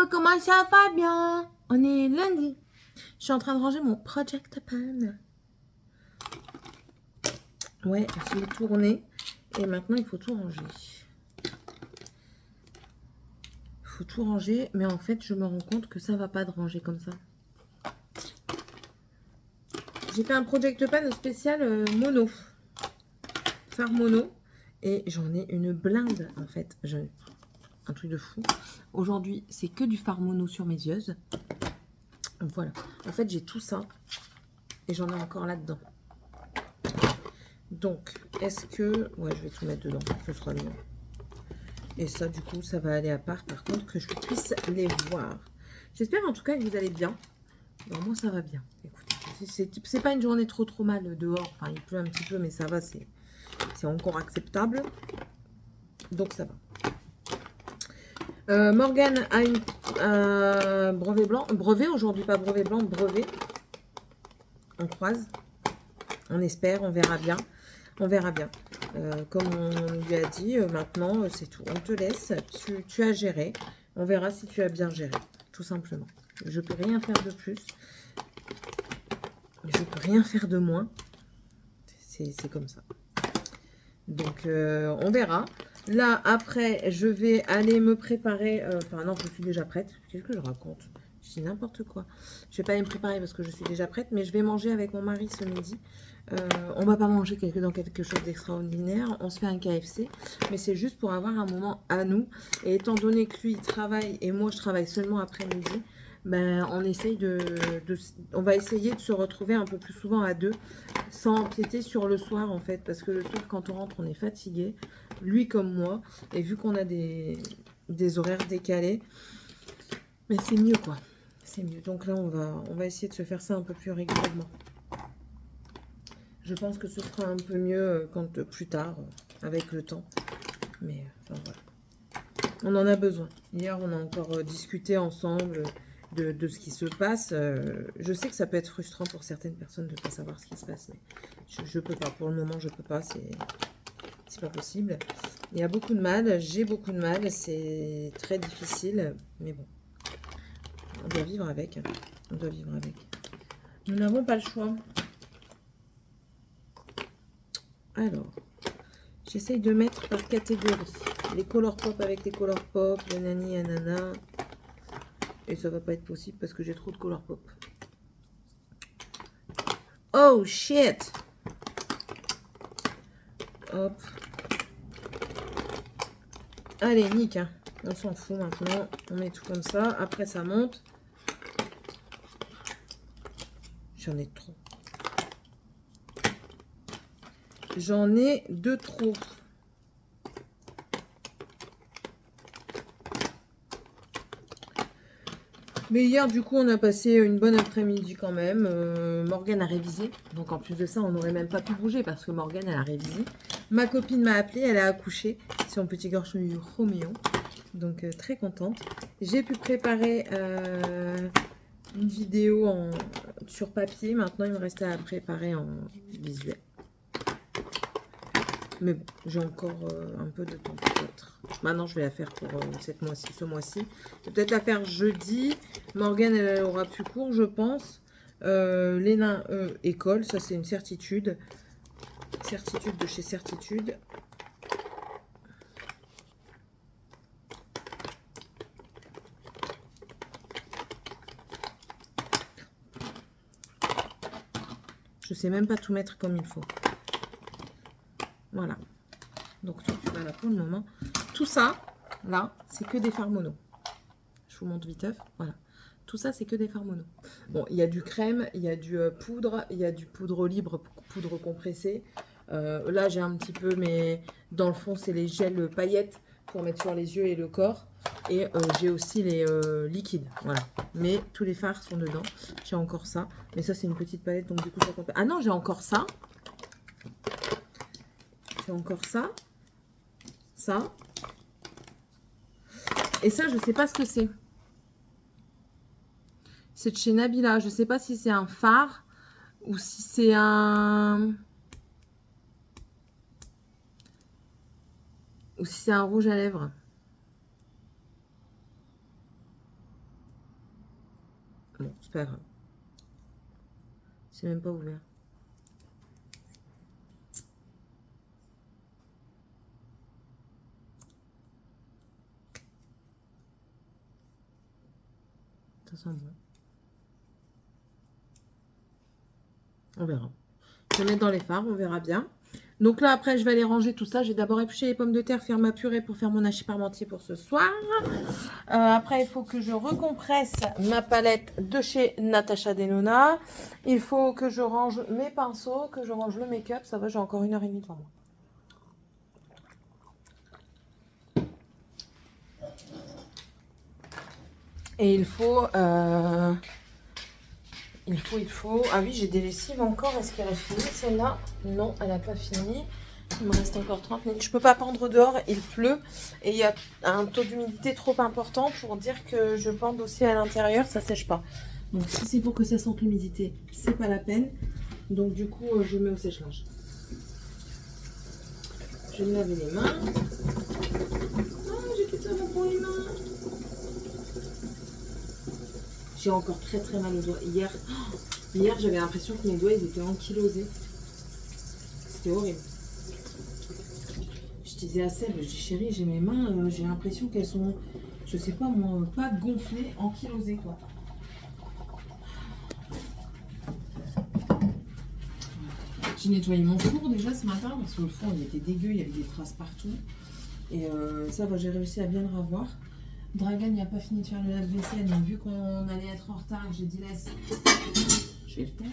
comment ça va bien? On est lundi. Je suis en train de ranger mon Project Pan. Ouais, j'ai tourné. Et maintenant, il faut tout ranger. Il faut tout ranger. Mais en fait, je me rends compte que ça va pas de ranger comme ça. J'ai fait un Project Pan spécial mono. Phare mono. Et j'en ai une blinde, en fait. Un truc de fou. Aujourd'hui, c'est que du phare mono sur mes yeux. Voilà. En fait, j'ai tout ça. Et j'en ai encore là-dedans. Donc, est-ce que... Ouais, je vais tout mettre dedans. Ce sera mieux. Et ça, du coup, ça va aller à part. Par contre, que je puisse les voir. J'espère en tout cas que vous allez bien. Bon, moi, ça va bien. Écoutez, c'est pas une journée trop mal dehors. Enfin, il pleut un petit peu, mais ça va. C'est encore acceptable. Donc, ça va. Morgane a une brevet blanc. Brevet aujourd'hui, pas brevet blanc, brevet. On croise. On espère, on verra bien. On verra bien. Comme on lui a dit, maintenant, c'est tout. On te laisse. Tu as géré. On verra si tu as bien géré. Tout simplement. Je peux rien faire de plus. Je peux rien faire de moins. C'est comme ça. Donc, on verra. Là, après, je vais aller me préparer. Enfin, non, je suis déjà prête. Qu'est-ce que je raconte? Je dis n'importe quoi. Je vais pas aller me préparer parce que je suis déjà prête. Mais je vais manger avec mon mari ce midi. On va pas manger dans quelque chose d'extraordinaire. On se fait un KFC. Mais c'est juste pour avoir un moment à nous. Et étant donné que lui, il travaille et moi, je travaille seulement après-midi, ben, on va essayer de se retrouver un peu plus souvent à deux, sans empiéter sur le soir en fait, parce que le soir quand on rentre on est fatigué, lui comme moi, et vu qu'on a des horaires décalés, mais c'est mieux quoi, c'est mieux. Donc là on va essayer de se faire ça un peu plus régulièrement. Je pense que ce sera un peu mieux plus tard, avec le temps, mais enfin voilà. On en a besoin. Hier, on a encore discuté ensemble de ce qui se passe. Je sais que ça peut être frustrant pour certaines personnes de ne pas savoir ce qui se passe, mais je peux pas. Pour le moment, je peux pas. C'est pas possible. Il y a beaucoup de mal. J'ai beaucoup de mal. C'est très difficile. Mais bon, on doit vivre avec. On doit vivre avec. Nous n'avons pas le choix. Alors, j'essaye de mettre par catégorie. Les color pop avec les color pop, le nani, anana. Et ça va pas être possible parce que j'ai trop de color pop. Oh shit! Hop. Allez, nique. Hein. On s'en fout maintenant. On met tout comme ça. Après, ça monte. J'en ai trop. J'en ai de trop. Mais hier, du coup, on a passé une bonne après-midi quand même. Morgane a révisé. Donc, en plus de ça, on n'aurait même pas pu bouger parce que Morgane, elle a révisé. Ma copine m'a appelé. Elle a accouché. C'est son petit garçon Roméo. Donc, très contente. J'ai pu préparer une vidéo sur papier. Maintenant, il me restait à préparer en visuel. Mais bon, j'ai encore un peu de temps peut-être. Maintenant, je vais la faire pour ce mois-ci. Je vais peut-être la faire jeudi. Morgane, elle aura plus cours, je pense. Léna, école, ça c'est une certitude. Certitude de chez Certitude. Je sais même pas tout mettre comme il faut. Voilà. Donc, toi, tu vas là pour le moment. Tout ça, là, c'est que des fards mono. Je vous montre viteuf. Voilà. Tout ça, c'est que des fards mono. Bon, il y a du crème, il y a du poudre, il y a du poudre libre, poudre compressée. Là, j'ai un petit peu, mais dans le fond, c'est les gels paillettes pour mettre sur les yeux et le corps. Et j'ai aussi les liquides. Voilà. Mais tous les fards sont dedans. J'ai encore ça. Mais ça, c'est une petite palette, donc du coup, ça compte. Ah non, j'ai encore ça. J'ai encore ça. Ça. Et ça, je sais pas ce que c'est. C'est de chez Nabila. Je sais pas si c'est un fard ou si c'est un... Ou si c'est un rouge à lèvres. Bon, c'est pas grave. C'est même pas ouvert. Ça sent bon. On verra. Je vais mettre dans les fards, on verra bien. Donc là, après, je vais aller ranger tout ça. Je vais d'abord éplucher les pommes de terre, faire ma purée pour faire mon hachis parmentier pour ce soir. Après, il faut que je recompresse ma palette de chez Natasha Denona. Il faut que je range mes pinceaux, que je range le make-up. Ça va, j'ai encore 1h30 devant moi. Et il faut... Ah oui, j'ai des lessives encore. Est-ce qu'elle a fini celle-là? Non, elle n'a pas fini. Il me reste encore 30 minutes. Je peux pas pendre dehors, il pleut. Et il y a un taux d'humidité trop important pour dire que je pende aussi à l'intérieur, ça sèche pas. Donc si c'est pour que ça sente l'humidité, c'est pas la peine. Donc du coup, je mets au sèche-linge. Je vais me laver les mains. Oh, j'ai fait ça pour les mains. J'ai encore très mal aux doigts. Hier j'avais l'impression que mes doigts ils étaient ankylosés. C'était horrible. Je disais à Seb, je dis chérie, j'ai mes mains, j'ai l'impression qu'elles sont, je sais pas moi, pas gonflées, ankylosées quoi. J'ai nettoyé mon four déjà ce matin parce que le four il était dégueu, il y avait des traces partout. Et ça va, j'ai réussi à bien le revoir. Dragan n'a pas fini de faire le lave-vaisselle, donc vu qu'on allait être en retard, j'ai dit laisse. Je vais le faire.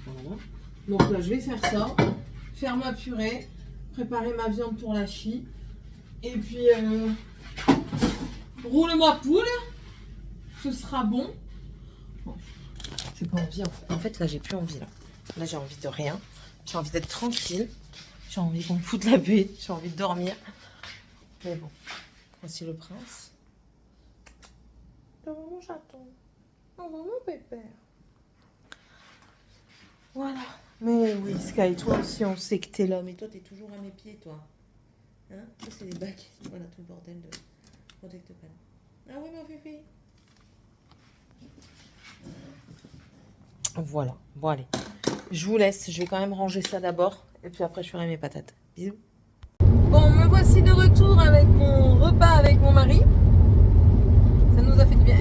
Voilà. Donc là, je vais faire ça, faire ma purée, préparer ma viande pour la chie. Et puis, roule-moi poule, ce sera bon. Bon, j'ai pas envie. En fait, là, j'ai plus envie. Là, j'ai envie de rien. J'ai envie d'être tranquille. J'ai envie qu'on me foute la paix. J'ai envie de dormir. Mais bon, voici le prince. Devant mon chaton. Devant mon pépère. Voilà. Mais oui, Sky, toi aussi, on sait que t'es l'homme. Et toi, t'es toujours à mes pieds, toi. Hein? Ça, c'est des bacs. Voilà, tout le bordel de protect pan. Ah oui, ma fifi. Voilà. Bon, allez. Je vous laisse. Je vais quand même ranger ça d'abord. Et puis après, je ferai mes patates. Bisous. Bon, me voici de retour avec mon repas avec mon mari. Ça nous a fait du bien.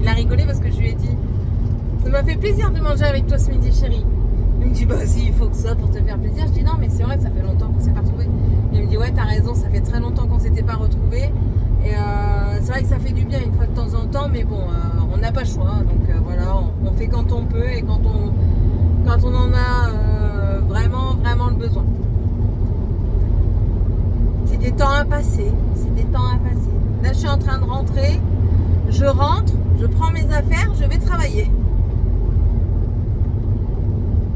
Il a rigolé parce que je lui ai dit ça m'a fait plaisir de manger avec toi ce midi, chérie. Il me dit bah si, il faut que ça pour te faire plaisir. Je dis non, mais c'est vrai, ça fait longtemps qu'on s'est pas retrouvés. Il me dit ouais, t'as raison, ça fait très longtemps qu'on s'était pas retrouvés. Et c'est vrai que ça fait du bien une fois de temps en temps, mais bon, on n'a pas le choix. Donc voilà, on fait quand on peut et quand on en a vraiment le besoin. C'est des temps à passer, Là, je suis en train de rentrer. Je rentre, je prends mes affaires, je vais travailler.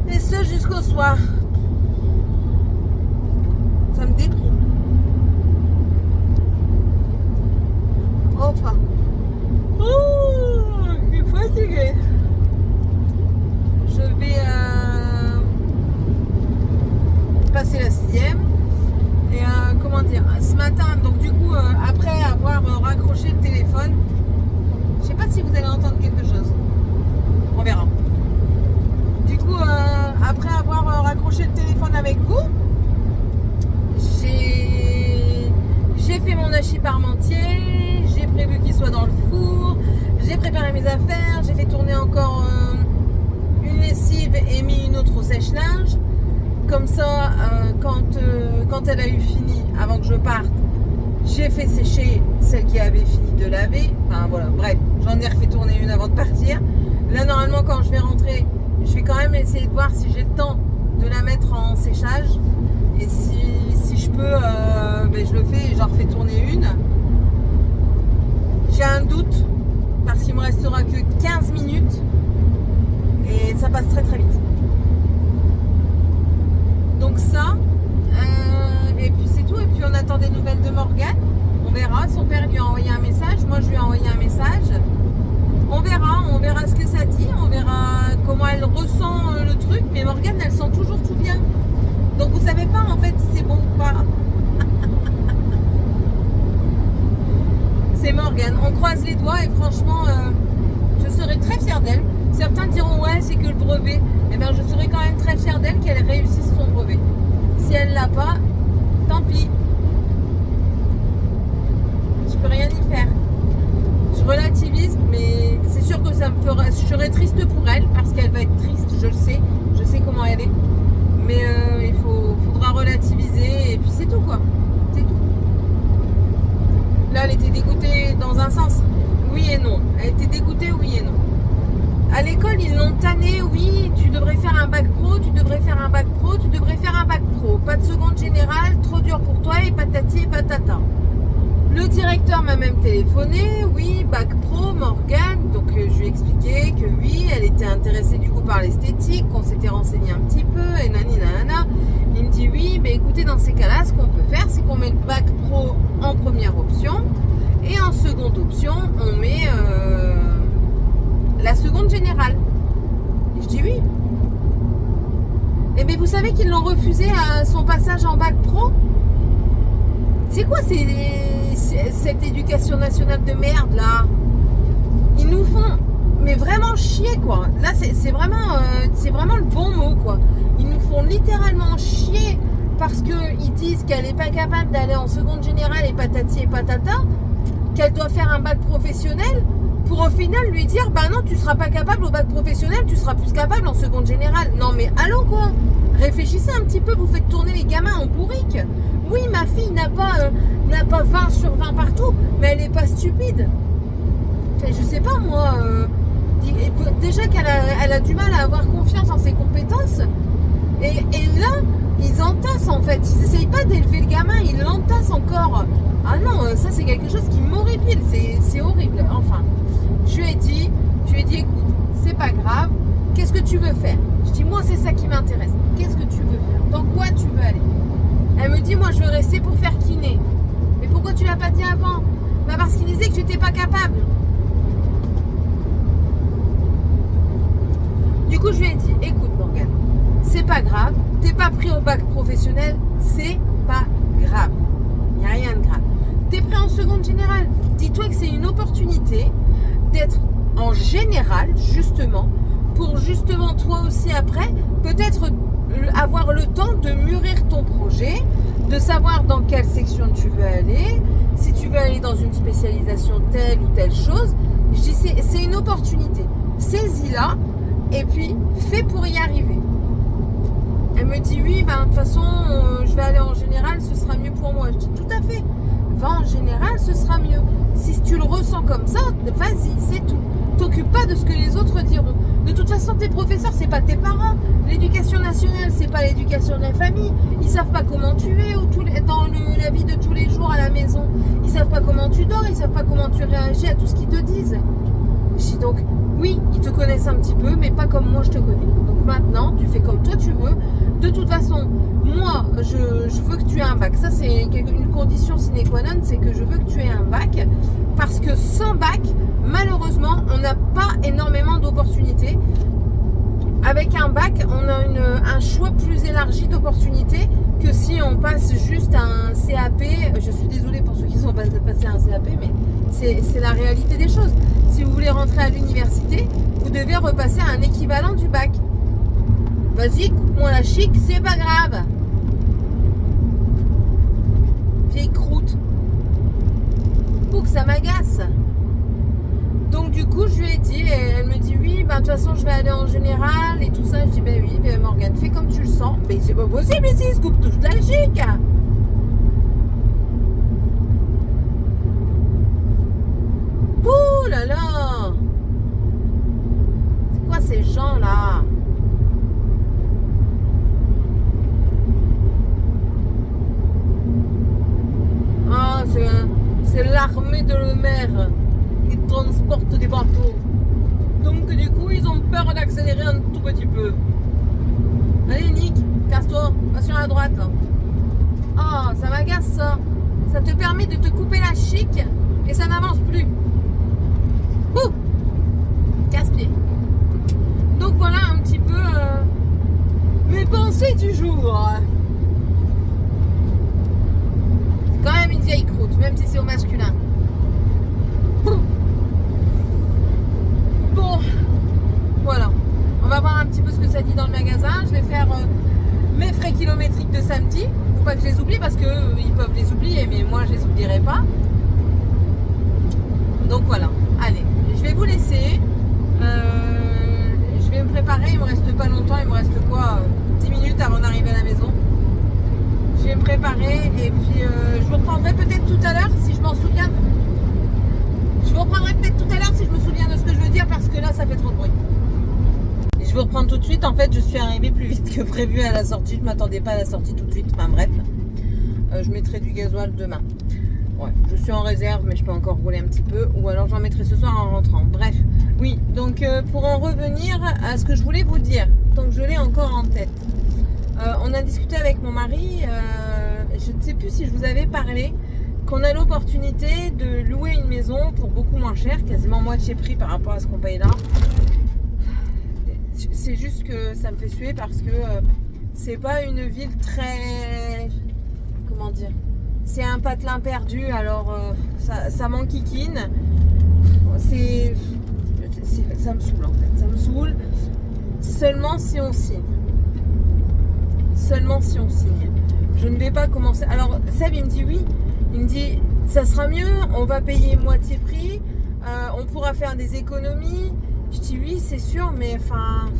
Et ce jusqu'au soir. Ça me déprime. Enfin. Oh, je suis fatiguée. Je vais passer la 6e. Et comment dire, ce matin, donc du coup, après avoir raccroché le téléphone, je sais pas si vous allez entendre quelque chose. On verra. Du coup, après avoir raccroché le téléphone avec vous, j'ai fait mon hachis parmentier, j'ai prévu qu'il soit dans le four, j'ai préparé mes affaires, j'ai fait tourner encore une lessive et mis une autre au sèche-linge. Comme ça, quand elle a eu fini, avant que je parte, j'ai fait sécher celle qui avait fini de laver. Enfin voilà, bref, j'en ai refait tourner une avant de partir. Là, normalement, quand je vais rentrer, je vais quand même essayer de voir si j'ai le temps de la mettre en séchage. Et si je peux, ben, je le fais et j'en refais tourner une. J'ai un doute, parce qu'il me restera que 15 minutes. Et ça passe très vite. Donc ça, et puis c'est tout. Et puis on attend des nouvelles de Morgane. On verra. Son père lui a envoyé un message. Moi, je lui ai envoyé un message. On verra ce que ça dit. On verra comment elle ressent le truc. Mais Morgane, elle sent toujours tout bien. Donc vous savez pas en fait si c'est bon ou pas. c'est Morgane. On croise les doigts et franchement, je serais très fière d'elle. Certains diront ouais, c'est que le brevet. Eh bien, je serais quand même très fière d'elle qu'elle réussisse son brevet. Si elle l'a pas, tant pis. Je peux rien y faire. Je relativise, mais c'est sûr que ça me fera. Je serais triste pour elle parce qu'elle va être triste, je le sais. Je sais comment elle est. Mais il faudra relativiser et puis c'est tout quoi. C'est tout. Là, elle était dégoûtée dans un sens. Oui et non. Elle était dégoûtée, oui et non. À l'école, ils l'ont tannée. Oui, tu devrais faire un bac pro, tu devrais faire un bac pro, tu devrais faire un bac pro. Pas de seconde générale, trop dur pour toi et patati et patata. Le directeur m'a même téléphoné. Oui, bac pro, Morgane. Donc, je lui ai expliqué que oui, elle était intéressée du coup par l'esthétique, qu'on s'était renseigné un petit peu et nani nanana. Il me dit oui, mais écoutez, dans ces cas-là, ce qu'on peut faire, c'est qu'on met le bac pro en première option et en seconde option, on met la seconde générale. Et je dis oui. Et bien vous savez qu'ils l'ont refusé à son passage en bac pro. C'est quoi cette éducation nationale de merde là? Ils nous font mais vraiment chier quoi. Là c'est vraiment le bon mot quoi. Ils nous font littéralement chier parce qu'ils disent qu'elle n'est pas capable d'aller en seconde générale et patati et patata, qu'elle doit faire un bac professionnel pour au final lui dire bah non, tu seras pas capable au bac professionnel, tu seras plus capable en seconde générale. Non mais allô quoi, réfléchissez un petit peu, vous faites tourner les gamins en bourrique. Oui, ma fille n'a pas 20 sur 20 partout, mais elle n'est pas stupide. Enfin, je sais pas moi, déjà qu'elle a du mal à avoir confiance en ses compétences, et là ils entassent en fait, ils n'essayent pas d'élever le gamin, ils l'entassent encore. Ah non, ça c'est quelque chose qui m'horripile, c'est horrible. Enfin, je lui ai dit écoute, c'est pas grave, qu'est-ce que tu veux faire? Je dis moi c'est ça qui m'intéresse, qu'est-ce que tu veux faire? Dans quoi tu veux aller? Elle me dit moi je veux rester pour faire kiné. Mais pourquoi tu l'as pas dit avant? Bah parce qu'il disait que j'étais pas capable. Du coup je lui ai dit écoute Morgane, c'est pas grave, t'es pas pris au bac professionnel, c'est pas grave. Il n'y a rien de grave. T'es pris en seconde générale. Dis-toi que c'est une opportunité d'être en général, justement, pour justement toi aussi après, peut-être avoir le temps de mûrir ton projet, de savoir dans quelle section tu veux aller, si tu veux aller dans une spécialisation telle ou telle chose. Je dis c'est une opportunité. Saisis-la et puis fais pour y arriver. Elle me dit oui, ben, de toute façon, je vais aller en général, ce sera mieux pour moi. Je dis tout à fait. Va en général, ce sera mieux. Si tu le ressens comme ça, vas-y, c'est tout. T'occupes pas de ce que les autres diront. De toute façon, tes professeurs, c'est pas tes parents. L'éducation nationale, c'est pas l'éducation de la famille. Ils savent pas comment tu es dans la vie de tous les jours à la maison. Ils savent pas comment tu dors, ils savent pas comment tu réagis à tout ce qu'ils te disent. Je dis donc, oui, ils te connaissent un petit peu, mais pas comme moi je te connais. Donc maintenant, tu fais comme toi tu veux. De toute façon, moi, je veux que tu aies un bac. Ça, c'est une condition sine qua non, c'est que je veux que tu aies un bac. Parce que sans bac, malheureusement, on n'a pas énormément d'opportunités. Avec un bac, on a un choix plus élargi d'opportunités que si on passe juste un CAP. Je suis désolée pour ceux qui sont passés un CAP, mais c'est la réalité des choses. Si vous voulez rentrer à l'université, vous devez repasser un équivalent du bac. Vas-y, coupe-moi la chic, c'est pas grave. Vieille croûte. Pour que ça m'agace. Donc du coup, je lui ai dit, et elle me dit oui, ben de toute façon, je vais aller en général et tout ça. Je dis ben oui, ben Morgane, fais comme tu le sens. Mais c'est pas possible ici, se coupe toute la chic. Ouh là là. C'est quoi ces gens là? Ah, c'est l'armée de la mer qui transporte des bateaux. Donc du coup, ils ont peur d'accélérer un tout petit peu. Allez Nick, casse-toi, va sur la droite là. Ah, ça m'agace ça. Ça te permet de te couper la chic et ça n'avance plus. Ouh, casse-pied. Donc voilà un petit peu mes pensées du jour. C'est quand même une vieille croûte, même si c'est au masculin. le dis. Faut pas que je les oublie parce que ils peuvent les oublier, mais moi je les oublierai pas. Donc voilà. Allez, je vais vous laisser. Je vais me préparer. Il me reste pas longtemps. Il me reste quoi 10 minutes avant d'arriver à la maison. Je vais me préparer et puis je vous reprendrai peut-être tout à l'heure si je m'en souviens. Je vous reprendrai peut-être tout à l'heure si je me souviens de ce que je veux dire parce que là ça fait trop de bruit. Et je vais reprendre tout de suite. En fait, je suis arrivée plus vite que prévu à la sortie. Je ne m'attendais pas à la sortie tout de suite. Enfin bref, je mettrai du gasoil demain. Ouais, je suis en réserve, mais je peux encore rouler un petit peu. Ou alors j'en mettrai ce soir en rentrant. Bref, oui. Donc pour en revenir à ce que je voulais vous dire, tant que je l'ai encore en tête. On a discuté avec mon mari. Je ne sais plus si je vous avais parlé qu'on a l'opportunité de louer une maison pour beaucoup moins cher, quasiment moitié prix par rapport à ce qu'on paye là. C'est juste que ça me fait suer parce que c'est pas une ville très... Comment dire? C'est un patelin perdu, alors ça m'enquiquine. Ça me saoule en fait, ça me saoule. Seulement si on signe. Seulement si on signe. Je ne vais pas commencer... Alors Seb il me dit oui, il me dit ça sera mieux, on va payer moitié prix, on pourra faire des économies. Je dis oui c'est sûr, mais enfin...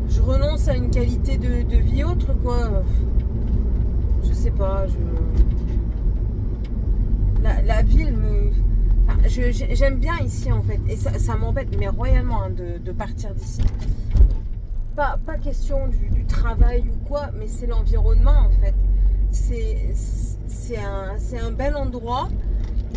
Je renonce à une qualité de vie autre quoi. Je sais pas, la ville me... Enfin, j'aime bien ici en fait, et ça m'embête mais royalement hein, de partir d'ici. Pas question du travail ou quoi, mais c'est l'environnement en fait. C'est un bel endroit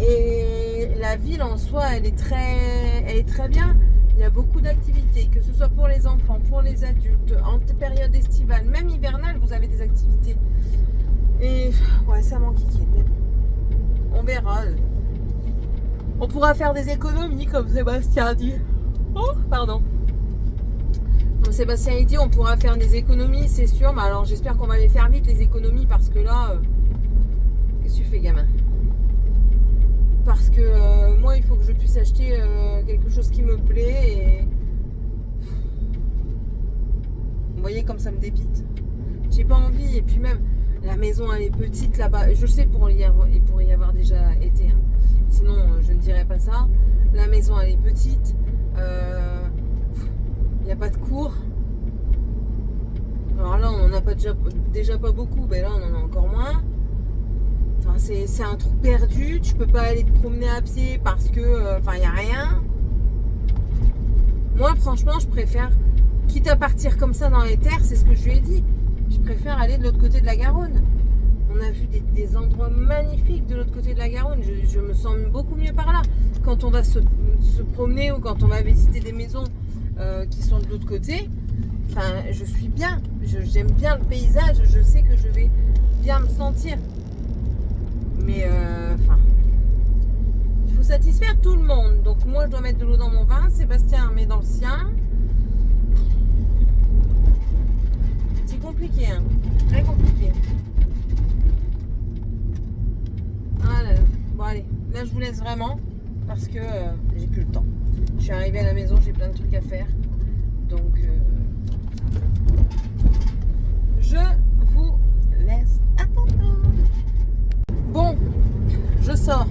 et la ville en soi elle est très bien. Il y a beaucoup d'activités, que ce soit pour les enfants, pour les adultes, en période estivale, même hivernale, vous avez des activités. Et ouais, ça m'enquiquine, mais bon, on verra. On pourra faire des économies, comme Sébastien a dit. Oh, pardon. Comme Sébastien a dit, on pourra faire des économies, c'est sûr. Mais alors, j'espère qu'on va les faire vite, les économies, parce que là... Qu'est-ce que tu fais, gamin? Parce que moi, il faut que je puisse acheter quelque chose qui me plaît. Et... Vous voyez comme ça me dépite. J'ai pas envie. Et puis même, la maison, elle est petite là-bas. Je sais, il pourrait y avoir déjà été. Hein. Sinon, je ne dirais pas ça. La maison, elle est petite. Il n'y a pas de cour. Alors là, on n'en a pas déjà pas beaucoup. Ben là, on en a encore moins. Enfin, c'est un trou perdu. Tu peux pas aller te promener à pied parce que... Enfin, il n'y a rien. Moi, franchement, je préfère... Quitte à partir comme ça dans les terres, c'est ce que je lui ai dit. Je préfère aller de l'autre côté de la Garonne. On a vu des endroits magnifiques de l'autre côté de la Garonne. Je me sens beaucoup mieux par là. Quand on va se promener ou quand on va visiter des maisons qui sont de l'autre côté, enfin, je suis bien. J'aime bien le paysage. Je sais que je vais bien me sentir. Mais, enfin, il faut satisfaire tout le monde. Donc, moi, je dois mettre de l'eau dans mon vin. Sébastien met dans le sien. C'est compliqué, hein. Très compliqué. Ah là là. Bon, allez. Là, je vous laisse vraiment parce que j'ai plus le temps. Je suis arrivée à la maison, j'ai plein de trucs à faire. Donc, je vous laisse. À tantôt. Bon, je sors.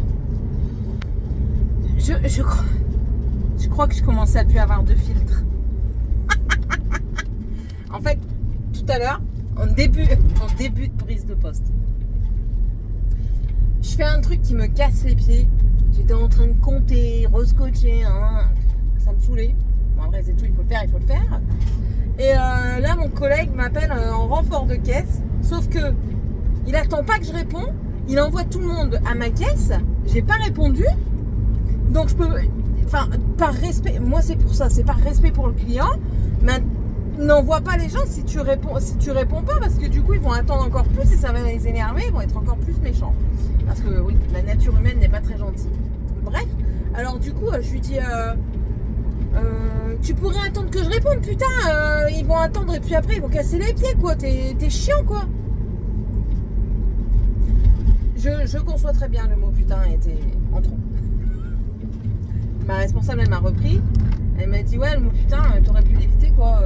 Je crois que je commençais à plus avoir de filtre. En fait, tout à l'heure, en début de prise de poste, je fais un truc qui me casse les pieds. J'étais en train de compter, rescotcher, hein. Ça me saoulait. Bon, après, c'est tout, il faut le faire. Et là, mon collègue m'appelle en renfort de caisse, sauf que il attend pas que je réponde. Il envoie tout le monde à ma caisse. J'ai pas répondu. Donc je peux... Enfin, par respect... Moi, c'est pour ça. C'est par respect pour le client. Mais n'envoie pas les gens si tu réponds pas. Parce que du coup, ils vont attendre encore plus. Et ça va les énerver. Ils vont être encore plus méchants. Parce que oui, la nature humaine n'est pas très gentille. Bref. Alors du coup, je lui dis... tu pourrais attendre que je réponde. Putain, ils vont attendre. Et puis après, ils vont casser les pieds, quoi. T'es chiant, quoi. Je conçois très bien le mot putain était en trop. Ma responsable, elle m'a repris. Elle m'a dit ouais, le mot putain, t'aurais pu l'éviter quoi.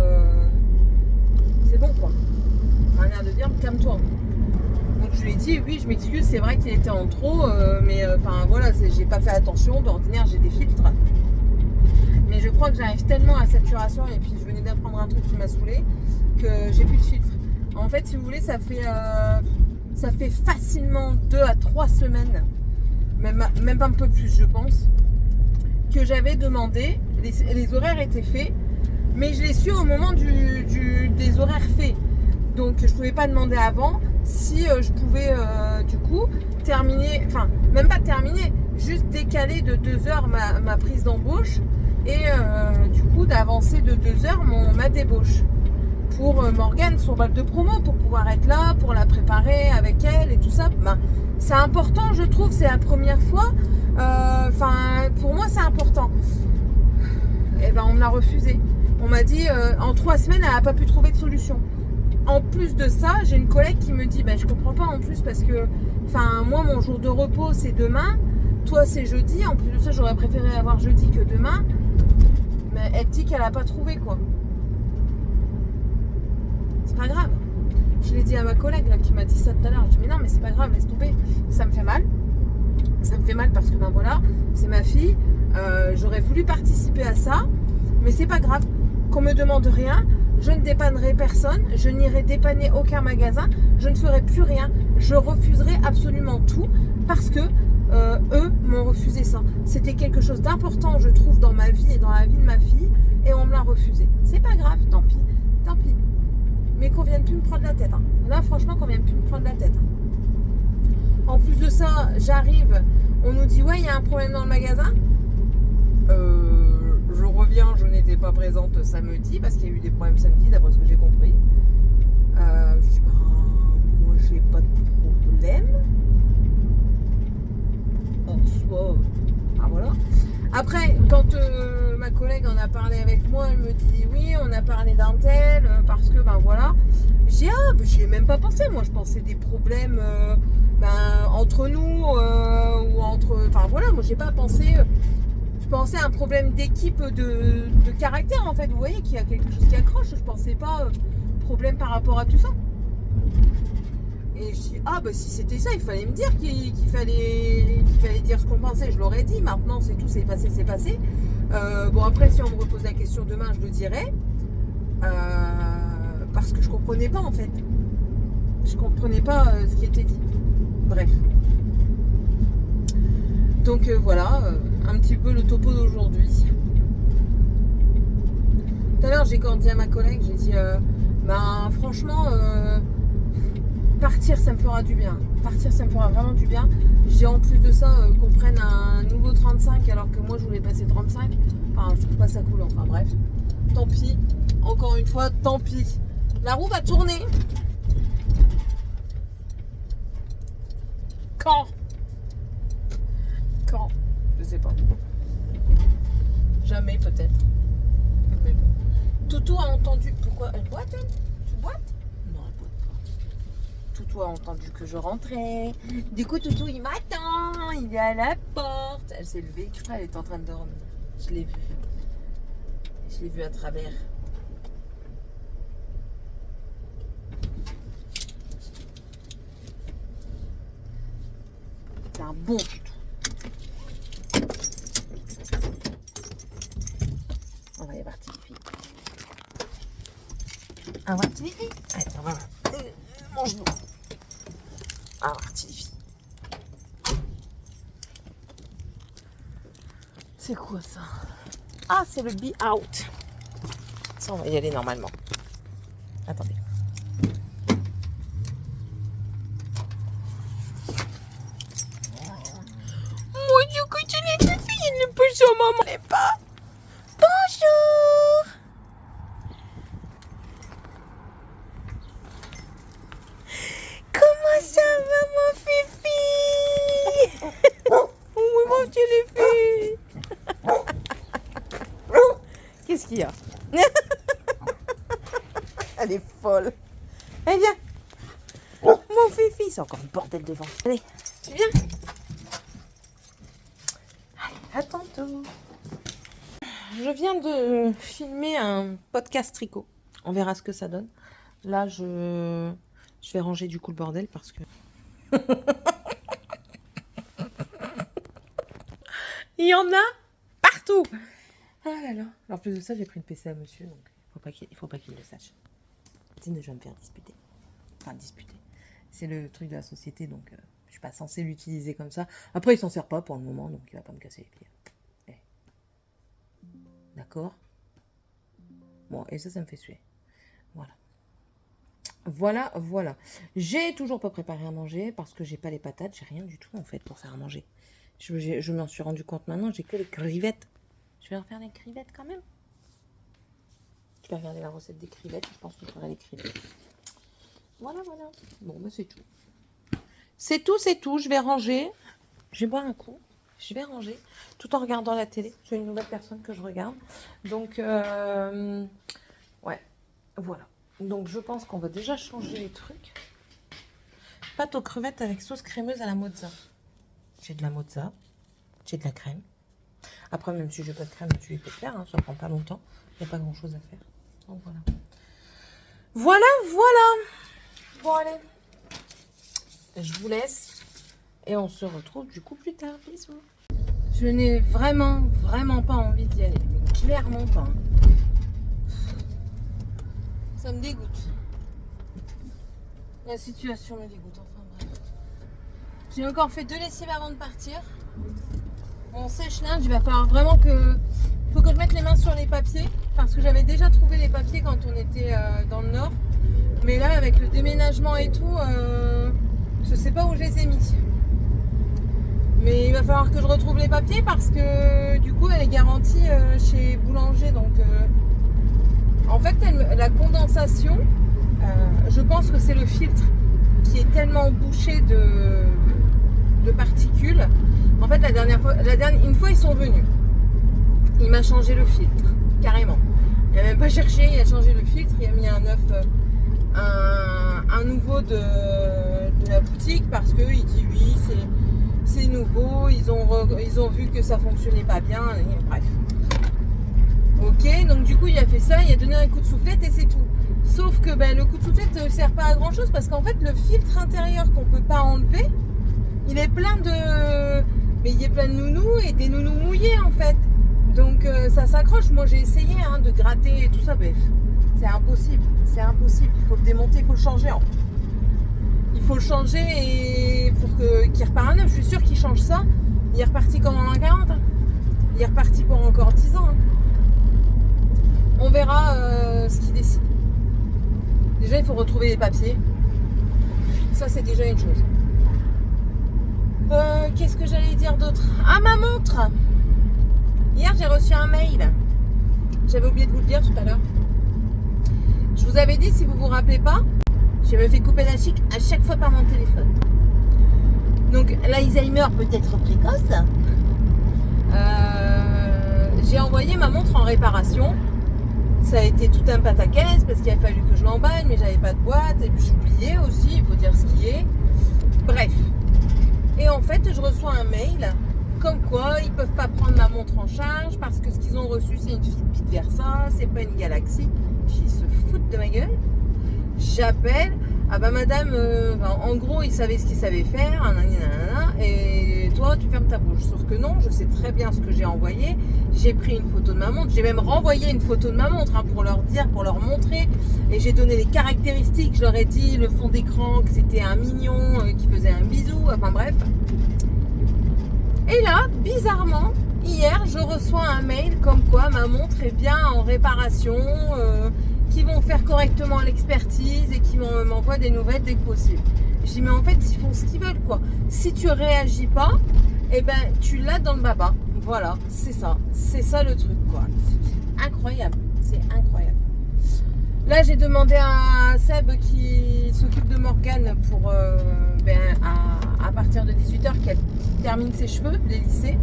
C'est bon quoi. m'a l'air de dire calme-toi. Donc je lui ai dit oui, je m'excuse, c'est vrai qu'il était en trop, mais enfin voilà, j'ai pas fait attention. D'ordinaire, j'ai des filtres. Mais je crois que j'arrive tellement à saturation et puis je venais d'apprendre un truc qui m'a saoulé que j'ai plus de filtre. En fait, si vous voulez, ça fait facilement 2 à 3 semaines, même un peu plus, je pense, que j'avais demandé. Les horaires étaient faits, mais je l'ai su au moment des horaires faits. Donc je pouvais pas demander avant si je pouvais du coup terminer, enfin même pas terminer, juste décaler de 2 heures ma prise d'embauche et du coup d'avancer de 2 heures ma débauche pour Morgane, son bal de promo, pour pouvoir être là, pour la préparer avec elle et tout ça. Ben, c'est important, je trouve, c'est la première fois. Enfin, pour moi, c'est important. Et ben, on me l'a refusé. On m'a dit, en 3 semaines, elle n'a pas pu trouver de solution. En plus de ça, j'ai une collègue qui me dit, ben, je comprends pas en plus parce que, enfin, moi, mon jour de repos, c'est demain. Toi, c'est jeudi. En plus de ça, j'aurais préféré avoir jeudi que demain. Mais elle dit qu'elle n'a pas trouvé, quoi. C'est pas grave. Je l'ai dit à ma collègue là, qui m'a dit ça tout à l'heure. Je dis mais non, mais c'est pas grave, laisse tomber. Ça me fait mal. Ça me fait mal parce que ben voilà, c'est ma fille. J'aurais voulu participer à ça, mais c'est pas grave. Qu'on me demande rien, je ne dépannerai personne, je n'irai dépanner aucun magasin, je ne ferai plus rien. Je refuserai absolument tout parce que eux m'ont refusé ça. C'était quelque chose d'important, je trouve, dans ma vie et dans la vie de ma fille, et on me l'a refusé. C'est pas grave, tant pis, tant pis. Mais qu'on vienne plus me prendre la tête. Hein. Là, franchement, qu'on vienne plus me prendre la tête. Hein. En plus de ça, j'arrive, on nous dit ouais, il y a un problème dans le magasin. Je reviens, je n'étais pas présente samedi parce qu'il y a eu des problèmes samedi, d'après ce que j'ai compris. Je dis moi, j'ai pas de problème. En soi, voilà. Après, quand ma collègue en a parlé avec moi, elle me dit oui, on a parlé d'un tel, parce que ben voilà. J'ai j'y ai même pas pensé, moi je pensais des problèmes entre nous ou entre. Enfin voilà, moi j'ai pas pensé. Je pensais à un problème d'équipe de caractère en fait, vous voyez, qu'il y a quelque chose qui accroche, je pensais pas problème par rapport à tout ça. Et je dis, bah si c'était ça, il fallait me dire qu'il fallait dire ce qu'on pensait, je l'aurais dit. Maintenant, c'est tout, c'est passé, c'est passé. Bon, après, si on me repose la question demain, je le dirai. Parce que je comprenais pas, en fait. Je comprenais pas ce qui était dit. Bref. Donc, voilà, un petit peu le topo d'aujourd'hui. Tout à l'heure, j'ai quand dit à ma collègue, j'ai dit, franchement... partir, ça me fera du bien. Partir, ça me fera vraiment du bien. Je dis en plus de ça qu'on prenne un nouveau 35 alors que moi je voulais passer 35. Enfin, je trouve pas ça cool. Enfin bref, tant pis. Encore une fois, tant pis. La roue va tourner. Quand Je sais pas. Jamais peut-être. Mais bon. Toutou a entendu. Pourquoi elle boite elle? Tu boites? Non, elle boite pas. Toutou a entendu que je rentrais. Du coup, Toutou, il m'attend. Il est à la porte. Elle s'est levée. Elle est en train de dormir. Je l'ai vue. Je l'ai vue à travers. C'est un bon Toutou. On va y avoir Tiffy. On va voir Tiffy. Allez, on va voir. Mange-nous. On va voir Tiffy. C'est quoi ça? Ah, c'est le Be Out. Ça, on va y aller normalement. Attendez. Mon Dieu, que tu l'es, Tiffy, il ne peut sûrement m'en pas. Bonjour. Comment ça va, mon Fifi? Oui, mon petit les filles. Qu'est-ce qu'il y a? Elle est folle. Allez, viens. Mon Fifi, c'est encore un bordel devant. Allez, tu viens? Allez, à tantôt. Je viens de filmer un podcast tricot. On verra ce que ça donne. Là, je Je vais ranger du coup le bordel parce que... Il y en a partout. Oh là là. En plus de ça, j'ai pris le PC à monsieur, donc il faut pas qu'il le sache. Sinon, je vais me faire disputer. Enfin, disputer. C'est le truc de la société, donc je suis pas censée l'utiliser comme ça. Après, il s'en sert pas pour le moment, donc il va pas me casser les pieds. D'accord. Bon, et ça me fait suer. Voilà. Voilà. J'ai toujours pas préparé à manger parce que j'ai pas les patates, j'ai rien du tout en fait pour faire à manger. Je m'en suis rendu compte maintenant, j'ai que les crevettes. Je vais en faire des crevettes quand même. Je vais regarder la recette des crevettes, je pense que je ferai les crevettes. Voilà. Bon, bah c'est tout. C'est tout, je vais ranger. Je vais boire un coup. Je vais ranger tout en regardant la télé. J'ai une nouvelle personne que je regarde. Donc, ouais, voilà. Donc, je pense qu'on va déjà changer les trucs. Pâte aux crevettes avec sauce crémeuse à la mozza. J'ai de la mozza. J'ai de la crème. Après, même si je n'ai pas de crème, tu peux faire. Hein, ça prend pas longtemps. Il n'y a pas grand-chose à faire. Donc, voilà. Voilà. Bon, allez. Je vous laisse. Et on se retrouve du coup plus tard. Bisous. Je n'ai vraiment pas envie d'y aller. Mais clairement pas. Ça me dégoûte. La situation me dégoûte. Enfin bref. J'ai encore fait 2 lessives avant de partir. Mon sèche-linge, il va falloir vraiment que... Faut que je mette les mains sur les papiers. Parce que j'avais déjà trouvé les papiers quand on était dans le nord. Mais là, avec le déménagement et tout, je sais pas où je les ai mis. Mais il va falloir que je retrouve les papiers parce que du coup elle est garantie chez Boulanger. Donc en fait la condensation, je pense que c'est le filtre qui est tellement bouché de particules. En fait une fois ils sont venus. Il m'a changé le filtre, carrément. Il n'a même pas cherché, il a changé le filtre, il a mis un neuf, un nouveau de la boutique parce qu'il dit oui c'est nouveau, ils ont vu que ça fonctionnait pas bien, et bref. Ok, donc du coup il a fait ça, il a donné un coup de soufflette et c'est tout. Sauf que le coup de soufflette ne sert pas à grand chose parce qu'en fait le filtre intérieur qu'on peut pas enlever, il est plein de... Mais il est plein de nounous et des nounous mouillés en fait. Donc ça s'accroche, moi j'ai essayé de gratter et tout ça, bref. C'est impossible, il faut le démonter, il faut le changer en fait. Il faut le changer et pour qu'il repart à neuf. Je suis sûre qu'il change ça. Il est reparti comme en 40. Il est reparti pour encore 10 ans. On verra ce qu'il décide. Déjà, il faut retrouver les papiers. Ça, c'est déjà une chose. Qu'est-ce que j'allais dire d'autre? Ah, ma montre! Hier, j'ai reçu un mail. J'avais oublié de vous le dire tout à l'heure. Je vous avais dit, si vous vous rappelez pas, je me fais couper la chic à chaque fois par mon téléphone. Donc l'Alzheimer peut être précoce. J'ai envoyé ma montre en réparation. Ça a été tout un pataquès parce qu'il a fallu que je l'emballe, mais j'avais pas de boîte et puis j'oubliais aussi, il faut dire ce qui est. Bref. Et en fait, je reçois un mail comme quoi ils peuvent pas prendre ma montre en charge parce que ce qu'ils ont reçu c'est une Fitbit Versa, c'est pas une Galaxy. Ils se foutent de ma gueule. J'appelle, ah bah madame, en gros ils savaient ce qu'ils savaient faire, et toi tu fermes ta bouche. Sauf que non, je sais très bien ce que j'ai envoyé. J'ai pris une photo de ma montre, j'ai même renvoyé une photo de ma montre pour leur dire, pour leur montrer. Et j'ai donné les caractéristiques, je leur ai dit le fond d'écran, que c'était un mignon qui faisait un bisou, enfin bref. Et là, bizarrement, hier je reçois un mail comme quoi ma montre est bien en réparation, qui vont faire correctement l'expertise et qui m'envoient des nouvelles dès que possible. Je dis mais en fait ils font ce qu'ils veulent quoi. Si tu réagis pas, eh ben tu l'as dans le baba. Voilà, c'est ça le truc quoi. C'est incroyable, c'est incroyable. Là j'ai demandé à Seb qui s'occupe de Morgane pour à partir de 18h qu'elle termine ses cheveux, les lisser.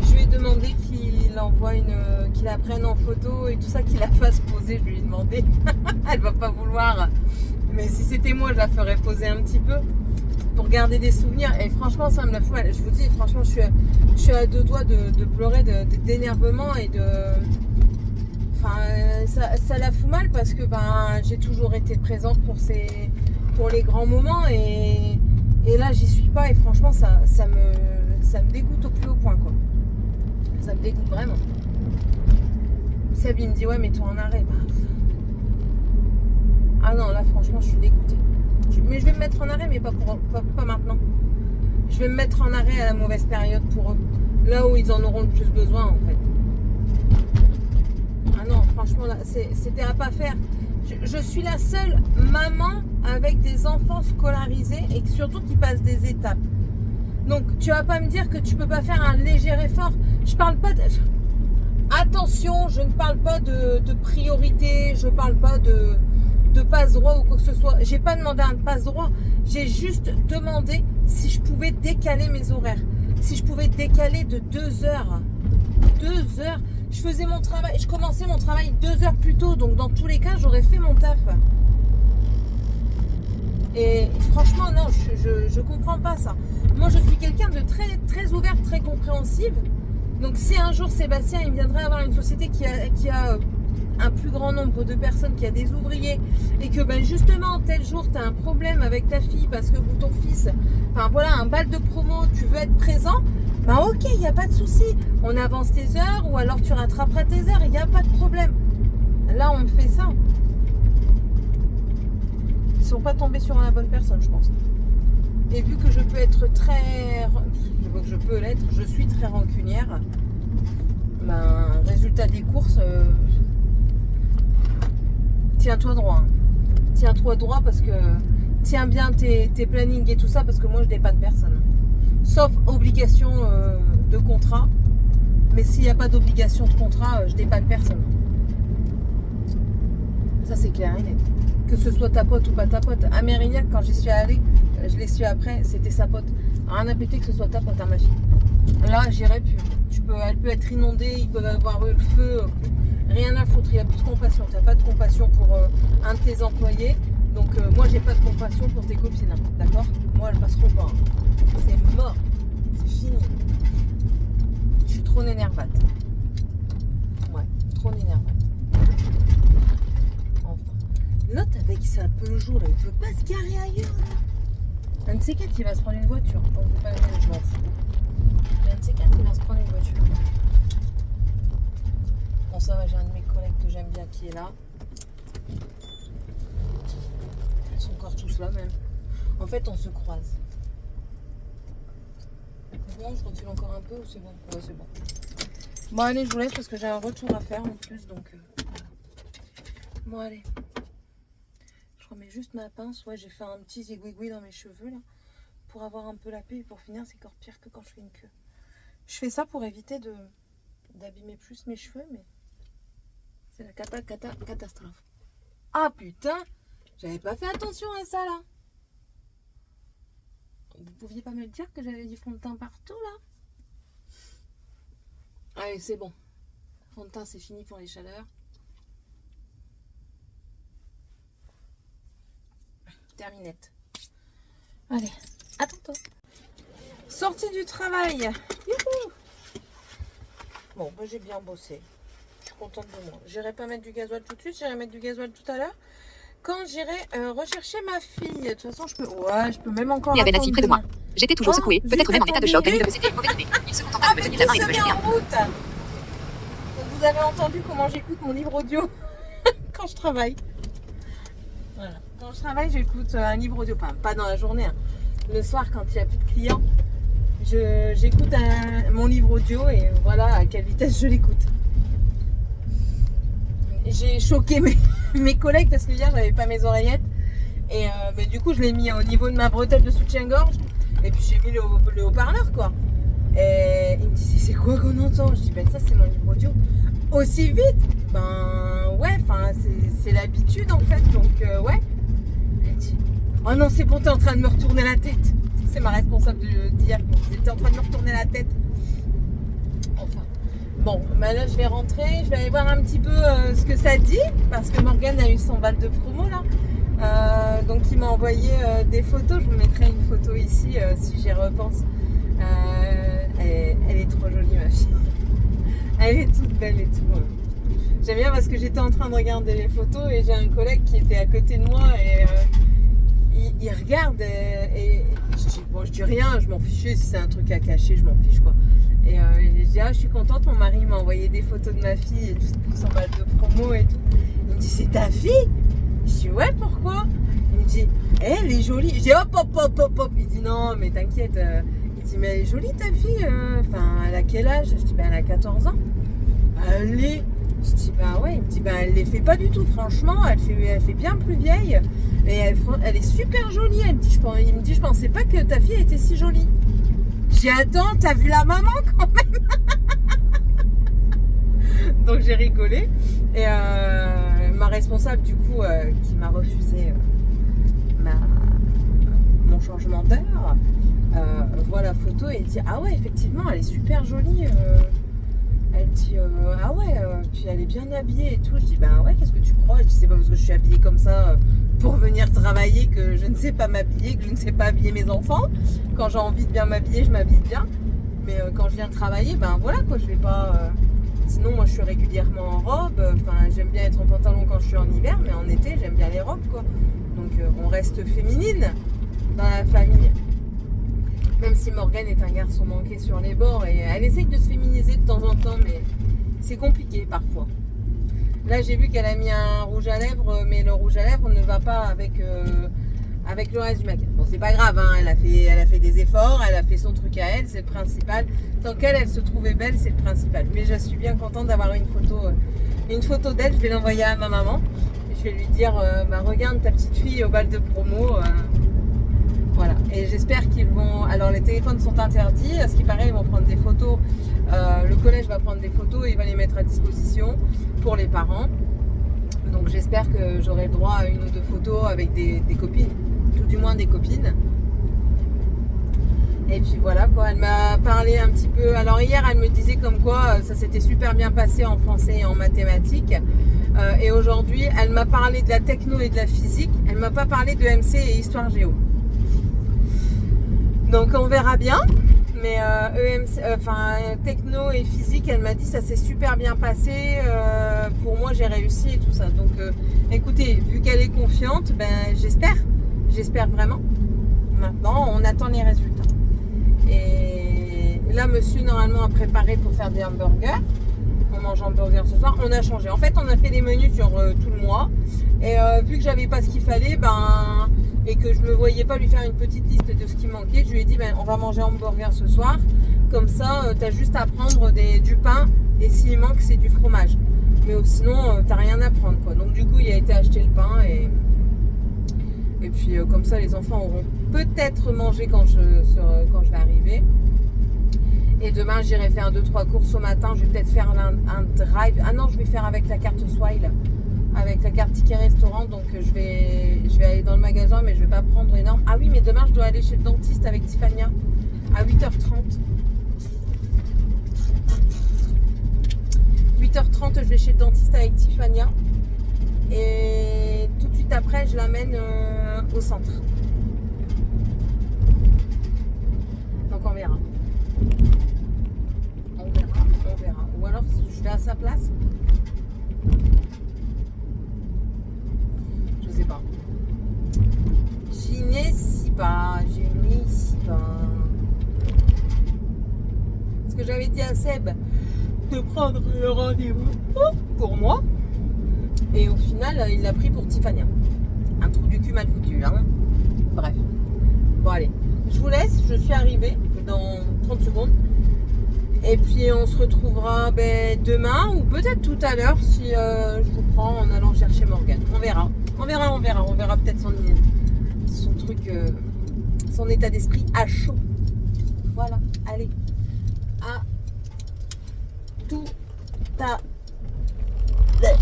Je lui ai demandé qu'il envoie qu'il la prenne en photo et tout ça, qu'il la fasse poser. Je lui ai demandé. Elle va pas vouloir. Mais si c'était moi, je la ferais poser un petit peu pour garder des souvenirs. Et franchement, ça me la fout mal. Je vous dis, franchement, je suis à 2 doigts de pleurer d'énervement et de... Enfin, ça la fout mal parce que j'ai toujours été présente pour pour les grands moments et là j'y suis pas et franchement ça me dégoûte au plus haut point quoi. Ça me dégoûte vraiment. Seb il me dit ouais mais toi en arrêt. Ah non là franchement je suis dégoûtée. Mais je vais me mettre en arrêt mais pas maintenant. Je vais me mettre en arrêt à la mauvaise période pour eux. Là où ils en auront le plus besoin en fait. Ah non franchement là c'était à pas faire. Je suis la seule maman avec des enfants scolarisés et surtout qui passent des étapes. Donc tu vas pas me dire que tu peux pas faire un léger effort. Je parle pas de... Attention, je ne parle pas de priorité, je parle pas de passe droit ou quoi que ce soit. J'ai pas demandé un passe droit, j'ai juste demandé si je pouvais décaler mes horaires. Si je pouvais décaler de 2 heures. 2 heures. Je faisais mon travail, je commençais mon travail 2 heures plus tôt, donc dans tous les cas, j'aurais fait mon taf. Et franchement, non, je comprends pas ça. Moi, je suis quelqu'un de très, très ouverte, très compréhensive. Donc, si un jour Sébastien, il viendrait avoir une société qui a un plus grand nombre de personnes, qui a des ouvriers, et que ben, justement, tel jour, tu as un problème avec ta fille parce que ton fils, enfin voilà, un bal de promo, tu veux être présent, ben ok, il n'y a pas de souci. On avance tes heures ou alors tu rattraperas tes heures, il n'y a pas de problème. Là, on me fait ça. Ils ne sont pas tombés sur la bonne personne, je pense. Et vu que je peux être très... je suis très rancunière. Ben, résultat des courses, tiens-toi droit. Hein. Tiens-toi droit parce que... Tiens bien tes plannings et tout ça parce que moi, je dépanne personne. Sauf obligation de contrat. Mais s'il n'y a pas d'obligation de contrat, je dépanne personne. Ça, c'est clair et net. Que ce soit ta pote ou pas ta pote. À Mérignac, quand j'y suis allée, je l'ai su après, c'était sa pote. Rien à péter que ce soit ta pote, hein, ma fille. Là, j'irai plus. Elle peut être inondée, ils peuvent avoir eu le feu. Rien à foutre, il n'y a plus de compassion. Tu n'as pas de compassion pour un de tes employés. Donc, moi, j'ai pas de compassion pour tes copines. Hein, d'accord? Moi, elles passeront pas. Hein. C'est mort. C'est fini. Je suis trop énervate. Ouais, trop énervate. L'autre avec sa Peugeot là, il peut pas se garer ailleurs là. Un de ces quatre il va se prendre une voiture. On veut pas aller, je m'en fous. Un de ces quatre il va se prendre une voiture. Bon ça va, j'ai un de mes collègues que j'aime bien qui est là. Ils sont encore tous là même. En fait on se croise. Bon je continue encore un peu ou c'est bon? Ouais c'est bon. Bon allez je vous laisse parce que j'ai un retour à faire en plus donc voilà. Bon allez. Je remets juste ma pince, ouais j'ai fait un petit zigouigoui dans mes cheveux là pour avoir un peu la paix et pour finir c'est encore pire que quand je fais une queue. Je fais ça pour éviter d'abîmer plus mes cheveux mais c'est la catastrophe. Ah putain, j'avais pas fait attention à ça là. Vous pouviez pas me le dire que j'avais du fond de teint partout là? Allez c'est bon, fond de teint c'est fini pour les chaleurs. Terminette. Allez, à tantôt. Sortie du travail. Youhou. Bon, bah, j'ai bien bossé. Je suis contente de moi. J'irai pas mettre du gasoil tout de suite. J'irai mettre du gasoil tout à l'heure. Quand j'irai rechercher ma fille. De toute façon, je peux. Ouais, je peux même encore. Il y avait Nancy près de moi. J'étais toujours secouée, peut-être même en état de choc. Elle me faisait une mauvaise idée. Il se contenta de me tenir la main et de me jeter un mot. Donc, vous avez entendu comment j'écoute mon livre audio quand je travaille. Voilà. Quand je travaille, j'écoute un livre audio. Enfin, pas dans la journée. Hein. Le soir, quand il n'y a plus de clients, j'écoute mon livre audio et voilà à quelle vitesse je l'écoute. J'ai choqué mes collègues parce que hier, j'avais pas mes oreillettes. Et mais du coup, je l'ai mis au niveau de ma bretelle de soutien-gorge. Et puis, j'ai mis le haut-parleur, quoi. Et il me dit, c'est quoi qu'on entend? Je dis, ben ça, c'est mon livre audio. Aussi vite? Ben ouais, enfin, c'est l'habitude en fait. Donc, ouais. Elle dit, oh non, c'est bon, t'es en train de me retourner la tête. C'est ma responsable d'hier qui était en train de me retourner la tête. Enfin. Bon, ben là, je vais rentrer. Je vais aller voir un petit peu ce que ça dit. Parce que Morgane a eu son bal de promo là. Donc, il m'a envoyé des photos. Je vous mettrai une photo ici si j'y repense. Elle est trop jolie, ma fille. Elle est toute belle et tout. J'aime bien parce que j'étais en train de regarder les photos et j'ai un collègue qui était à côté de moi il regarde et je dis, bon, je dis rien, je m'en fichais, si c'est un truc à cacher, je m'en fiche quoi. Et je dis, ah, je suis contente, mon mari m'a envoyé des photos de ma fille et tout pour son bal de promo et tout. Il me dit, c'est ta fille? Je dis, ouais, pourquoi? Il me dit, elle est jolie. Je dis, hop, hop, hop, hop, hop. Il dit, non, mais t'inquiète. Il dit, mais elle est jolie ta fille. Enfin, elle a quel âge? Je dis, ben, elle a 14 ans. Elle est. Je dis, bah ouais. Il me dit, bah elle les fait pas du tout, franchement. Elle fait bien plus vieille. Et elle est super jolie. Il me dit, je pensais pas que ta fille était si jolie. J'ai dit, attends, t'as vu la maman quand même? Donc j'ai rigolé. Et ma responsable, du coup, qui m'a refusé mon changement d'heure, voit la photo et dit, ah ouais, effectivement, elle est super jolie. Elle dit, ah ouais, puis elle est bien habillée et tout. Je dis, bah ouais, qu'est-ce que tu crois? Je dis, c'est pas parce que je suis habillée comme ça pour venir travailler que je ne sais pas m'habiller, que je ne sais pas habiller mes enfants. Quand j'ai envie de bien m'habiller, je m'habille bien. Mais quand je viens travailler, ben voilà quoi, je vais pas... Sinon, moi, je suis régulièrement en robe. Enfin, j'aime bien être en pantalon quand je suis en hiver, mais en été, j'aime bien les robes, quoi. Donc, on reste féminine dans la famille. Même si Morgane est un garçon manqué sur les bords et elle essaye de se féminiser de temps en temps, mais c'est compliqué parfois. Là, j'ai vu qu'elle a mis un rouge à lèvres, mais le rouge à lèvres ne va pas avec le reste du maquillage. Bon, c'est pas grave, hein, elle a fait des efforts, elle a fait son truc à elle, c'est le principal. Tant qu'elle se trouvait belle, c'est le principal. Mais je suis bien contente d'avoir une photo d'elle. Je vais l'envoyer à ma maman. Et je vais lui dire, bah, regarde ta petite fille au bal de promo. Voilà. Et j'espère qu'ils vont... Alors, les téléphones sont interdits. À ce qui paraît, ils vont prendre des photos. Le collège va prendre des photos et il va les mettre à disposition pour les parents. Donc, j'espère que j'aurai le droit à une ou deux photos avec des copines. Tout du moins des copines. Et puis voilà quoi, elle m'a parlé un petit peu. Alors hier elle me disait comme quoi ça s'était super bien passé en français et en mathématiques. Et aujourd'hui elle m'a parlé de la techno et de la physique. Elle m'a pas parlé de MC et histoire géo. Donc on verra bien. Mais techno et physique, elle m'a dit ça s'est super bien passé. Pour moi j'ai réussi et tout ça. Donc écoutez, vu qu'elle est confiante, ben j'espère vraiment. Maintenant on attend les résultats. Et là, monsieur, normalement, a préparé pour faire des hamburgers. On mange hamburger ce soir. On a changé. En fait, on a fait des menus sur tout le mois. Et vu que j'avais pas ce qu'il fallait, et que je me voyais pas lui faire une petite liste de ce qui manquait, je lui ai dit, on va manger hamburger ce soir. Comme ça, tu as juste à prendre du pain. Et s'il manque, c'est du fromage. Mais sinon, t'as rien à prendre, quoi. Donc, du coup, il a été acheter le pain. Et puis, comme ça, les enfants auront peut-être mangé quand je vais arriver. Et demain, j'irai faire 2-3 courses au matin. Je vais peut-être faire un drive. Ah non, je vais faire avec la carte Swile, avec la carte ticket restaurant. Donc, je vais aller dans le magasin, mais je vais pas prendre énorme. Ah oui, mais demain, je dois aller chez le dentiste avec Tiffania à 8h30. 8h30, je vais chez le dentiste avec Tiffania. Et tout de suite après, je l'amène au centre. Donc on verra. On verra. Ou alors je vais à sa place. Je sais pas. Je n'y suis pas. Parce que j'avais dit à Seb de prendre le rendez-vous pour moi. Et au final, il l'a pris pour Tiffania. Un trou du cul mal foutu, hein. Bref. Bon, allez. Je vous laisse. Je suis arrivée dans 30 secondes. Et puis, on se retrouvera demain ou peut-être tout à l'heure si je vous prends en allant chercher Morgane. On verra. On verra peut-être son truc, son état d'esprit à chaud. Voilà. Allez. À tout à l'heure.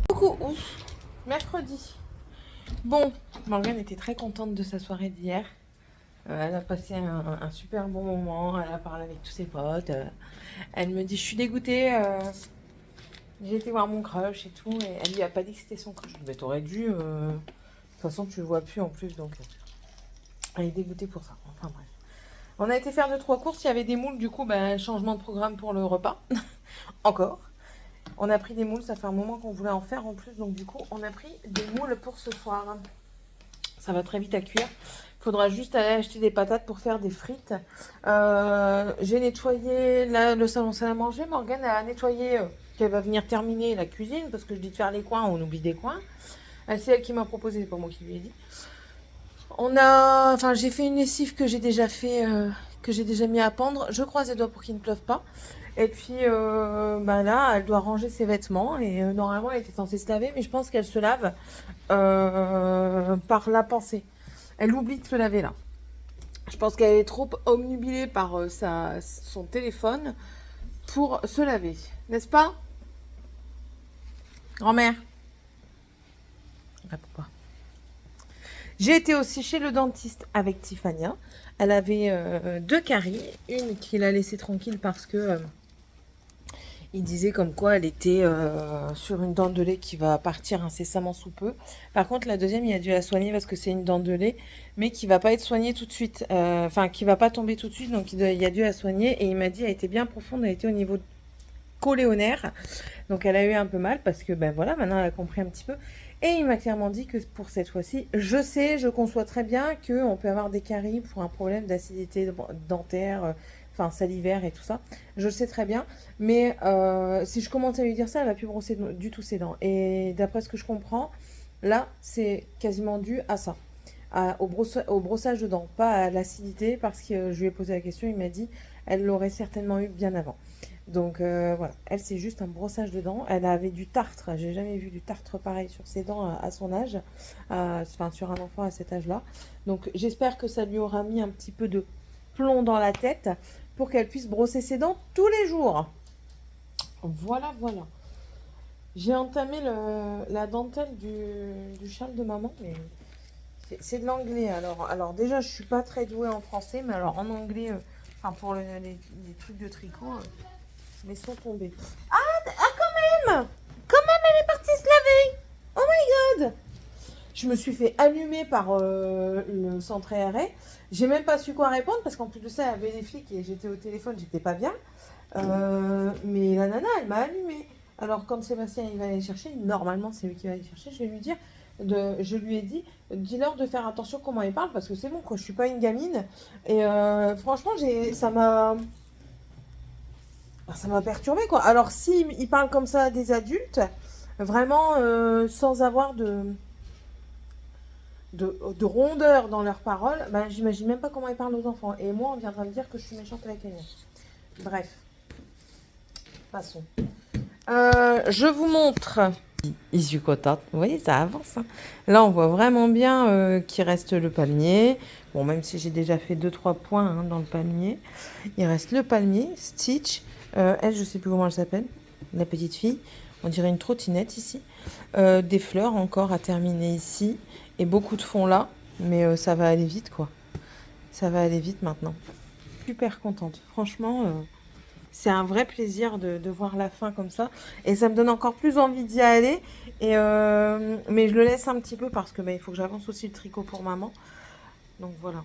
Coucou, mercredi. Bon, Morgane était très contente de sa soirée d'hier. Elle a passé un super bon moment. Elle a parlé avec tous ses potes. Elle me dit, je suis dégoûtée. J'ai été voir mon crush et tout. Et elle lui a pas dit que c'était son crush. Mais t'aurais dû. De toute façon, tu le vois plus en plus. Donc, elle est dégoûtée pour ça. Enfin bref. On a été faire 2-3 courses. Il y avait des moules. Du coup, changement de programme pour le repas. Encore. On a pris des moules, ça fait un moment qu'on voulait en faire en plus, donc du coup on a pris des moules pour ce soir. Ça va très vite à cuire. Il faudra juste aller acheter des patates pour faire des frites. J'ai nettoyé le salon salle à manger. Morgane a nettoyé, qu'elle va venir terminer la cuisine parce que je dis de faire les coins, on oublie des coins. C'est elle qui m'a proposé, c'est pas moi qui lui ai dit. J'ai fait une lessive que j'ai déjà fait, que j'ai déjà mis à pendre. Je croise les doigts pour qu'il ne pleuve pas. Et puis là, elle doit ranger ses vêtements et normalement elle était censée se laver, mais je pense qu'elle se lave par la pensée. Elle oublie de se laver là. Je pense qu'elle est trop omnubilée par son téléphone pour se laver, n'est-ce pas, grand-mère? Pourquoi? J'ai été aussi chez le dentiste avec Tiffania. Elle avait 2 caries, une qu'il a laissée tranquille parce que il disait comme quoi elle était sur une dent de lait qui va partir incessamment sous peu. Par contre, la deuxième, il a dû la soigner parce que c'est une dent de lait, mais qui va pas être soignée tout de suite. Qui va pas tomber tout de suite, donc il a dû la soigner. Et il m'a dit, elle était bien profonde, elle était au niveau collé au nerf. Donc elle a eu un peu mal parce que, maintenant elle a compris un petit peu. Et il m'a clairement dit que pour cette fois-ci, je conçois très bien qu'on peut avoir des caries pour un problème d'acidité dentaire, salivaire et tout ça. Je le sais très bien. Mais si je commence à lui dire ça, elle va plus brosser du tout ses dents. Et d'après ce que je comprends, là, c'est quasiment dû à ça. Au brossage de dents, pas à l'acidité, parce que je lui ai posé la question, il m'a dit, elle l'aurait certainement eu bien avant. Donc voilà, elle c'est juste un brossage de dents. Elle avait du tartre, j'ai jamais vu du tartre pareil sur ses dents à son âge, sur un enfant à cet âge-là. Donc j'espère que ça lui aura mis un petit peu de plomb dans la tête pour qu'elle puisse brosser ses dents tous les jours. Voilà, voilà. J'ai entamé la dentelle du châle de maman, mais c'est de l'anglais. Alors déjà, je suis pas très douée en français, mais alors en anglais, pour les trucs de tricot, mais sont tombés. Quand même, elle est partie se laver. Oh my god. Je me suis fait allumer par le centre aéré. J'ai même pas su quoi répondre parce qu'en plus de ça, il y avait des flics et j'étais au téléphone, j'étais pas bien. Mais la nana, elle m'a allumée. Alors quand Sébastien il va aller chercher, normalement c'est lui qui va aller chercher, je vais lui dire, je lui ai dit, dis-leur de faire attention comment ils parlent parce que c'est bon quoi, je suis pas une gamine. Et franchement, ça m'a perturbée quoi. Alors si ils parlent comme ça à des adultes, vraiment sans avoir de rondeur dans leurs paroles, j'imagine même pas comment ils parlent aux enfants. Et moi, on viendra me dire que je suis méchante avec Anya. Bref. Passons. Je vous montre. Issue contente. Vous voyez, ça avance. Hein. Là, on voit vraiment bien qu'il reste le palmier. Bon, même si j'ai déjà fait 2-3 points dans le palmier. Il reste le palmier, Stitch. Elle, je sais plus comment elle s'appelle. La petite fille. On dirait une trottinette ici. Des fleurs encore à terminer ici. Et beaucoup de fond là. Mais ça va aller vite, quoi. Ça va aller vite maintenant. Super contente. Franchement, c'est un vrai plaisir de voir la fin comme ça. Et ça me donne encore plus envie d'y aller. Et mais je le laisse un petit peu parce que il faut que j'avance aussi le tricot pour maman. Donc voilà.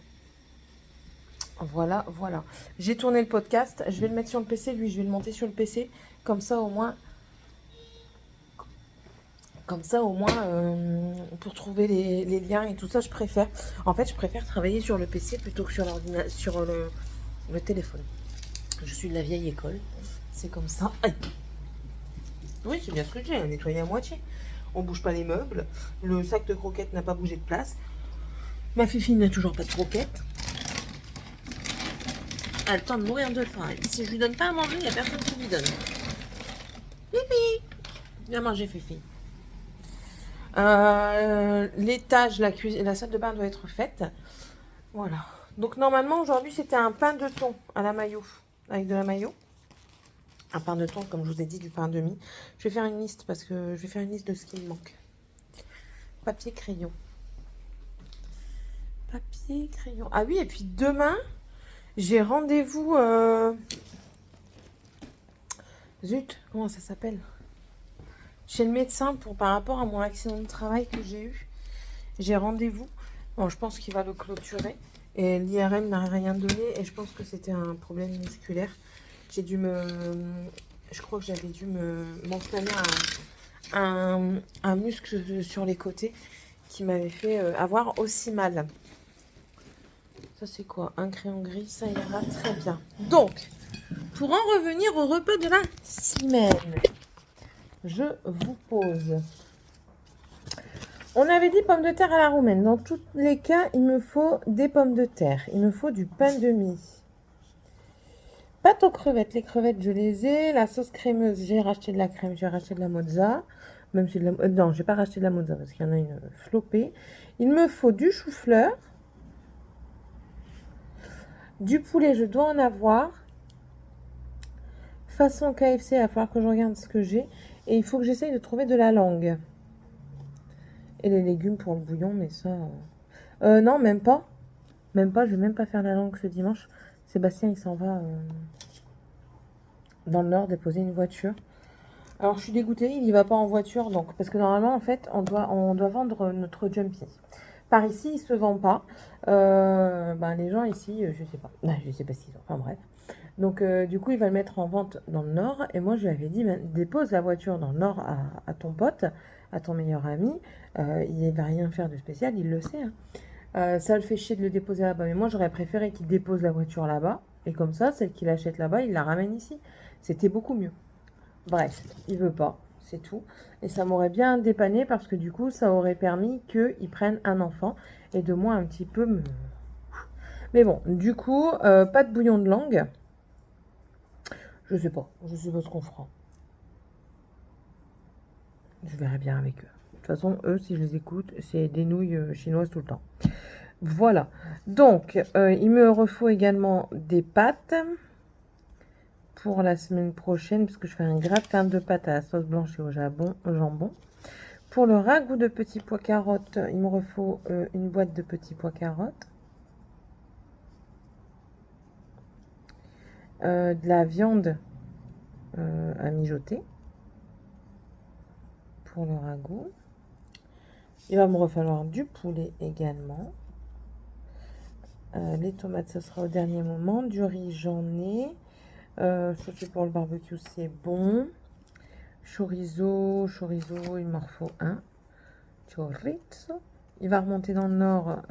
Voilà. J'ai tourné le podcast. Je vais le mettre sur le PC. Lui, je vais le monter sur le PC. Comme ça, au moins, pour trouver les liens et tout ça, je préfère. En fait, je préfère travailler sur le PC plutôt que sur le téléphone. Je suis de la vieille école. C'est comme ça. Aïe. Oui, c'est bien ce que j'ai. Nettoyé à moitié. On bouge pas les meubles. Le sac de croquettes n'a pas bougé de place. Ma Fifi n'a toujours pas de croquettes. Elle a le temps de mourir de faim. Et si je lui donne pas à manger, il n'y a personne qui lui donne. Fifi, viens manger, Fifi. L'étage, la salle de bain doit être faite. Voilà. Donc normalement aujourd'hui c'était un pain de thon à la mayo, avec de la mayo. Un pain de thon, comme je vous ai dit, du pain demi. Je vais faire une liste parce que je vais faire une liste de ce qui me manque. Papier, crayon. Papier, crayon. Ah oui, et puis demain, j'ai rendez-vous. Zut, comment ça s'appelle? Chez le médecin par rapport à mon accident de travail que j'ai eu. J'ai rendez-vous. Bon, je pense qu'il va le clôturer. Et l'IRM n'a rien donné. Et je pense que c'était un problème musculaire. Je crois que j'avais dû m'enflammer un muscle sur les côtés. qui m'avait fait avoir aussi mal. Ça, c'est quoi? Un crayon gris, ça ira très bien. Donc, pour en revenir au repas de la semaine, je vous pose. On avait dit pommes de terre à la roumaine. Dans tous les cas, il me faut des pommes de terre. Il me faut du pain de mie. Pâte aux crevettes. Les crevettes, je les ai. La sauce crémeuse, j'ai racheté de la crème, j'ai racheté de la mozza. Même si de la... non, j'ai pas racheté de la mozza parce qu'il y en a une flopée. Il me faut du chou-fleur. Du poulet, je dois en avoir. Façon KFC, il va falloir que je regarde ce que j'ai. Et il faut que j'essaye de trouver de la langue. Et les légumes pour le bouillon, mais ça... non, même pas. Même pas, je vais même pas faire la langue ce dimanche. Sébastien, il s'en va dans le Nord déposer une voiture. Alors, je suis dégoûtée, il y va pas en voiture. Donc, parce que normalement, en fait, on doit vendre notre Jumpy. Par ici, il se vend pas. Les gens ici, je sais pas. Je sais pas s'ils ont. Enfin, bref. Donc, du coup, il va le mettre en vente dans le Nord. Et moi, je lui avais dit, dépose la voiture dans le Nord à ton pote, à ton meilleur ami. Il va rien faire de spécial, il le sait. Hein. Ça le fait chier de le déposer là-bas. Mais moi, j'aurais préféré qu'il dépose la voiture là-bas. Et comme ça, celle qu'il achète là-bas, il la ramène ici. C'était beaucoup mieux. Bref, il veut pas. C'est tout. Et ça m'aurait bien dépanné parce que du coup, ça aurait permis qu'il prenne un enfant. Et de moi, un petit peu me... Mais bon, du coup, pas de bouillon de langue. Je sais pas ce qu'on fera. Je verrai bien avec eux. De toute façon, eux, si je les écoute, c'est des nouilles chinoises tout le temps. Voilà. Donc, il me refaut également des pâtes pour la semaine prochaine, parce que je fais un gratin de pâtes à la sauce blanche et au jambon. Pour le ragoût de petits pois carottes, il me refaut une boîte de petits pois carottes. De la viande à mijoter. Pour le ragoût. Il va me refalloir du poulet également. Les tomates, ça sera au dernier moment. Du riz, j'en ai. Surtout pour le barbecue, c'est bon. Chorizo, il m'en faut un. Chorizo. Il va remonter dans le nord.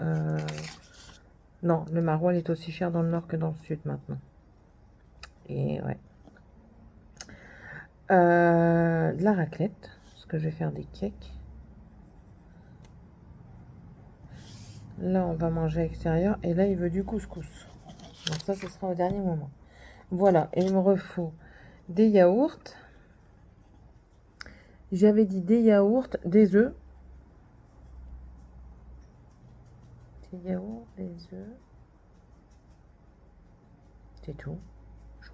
Non, le maroilles est aussi cher dans le nord que dans le sud maintenant. Et ouais. De la raclette. Parce que je vais faire des cakes. Là, on va manger à l'extérieur. Et là, il veut du couscous. Donc ça, ce sera au dernier moment. Voilà. Et il me refaut des yaourts. J'avais dit des yaourts, des œufs. Des yaourts, des œufs. C'est tout. Je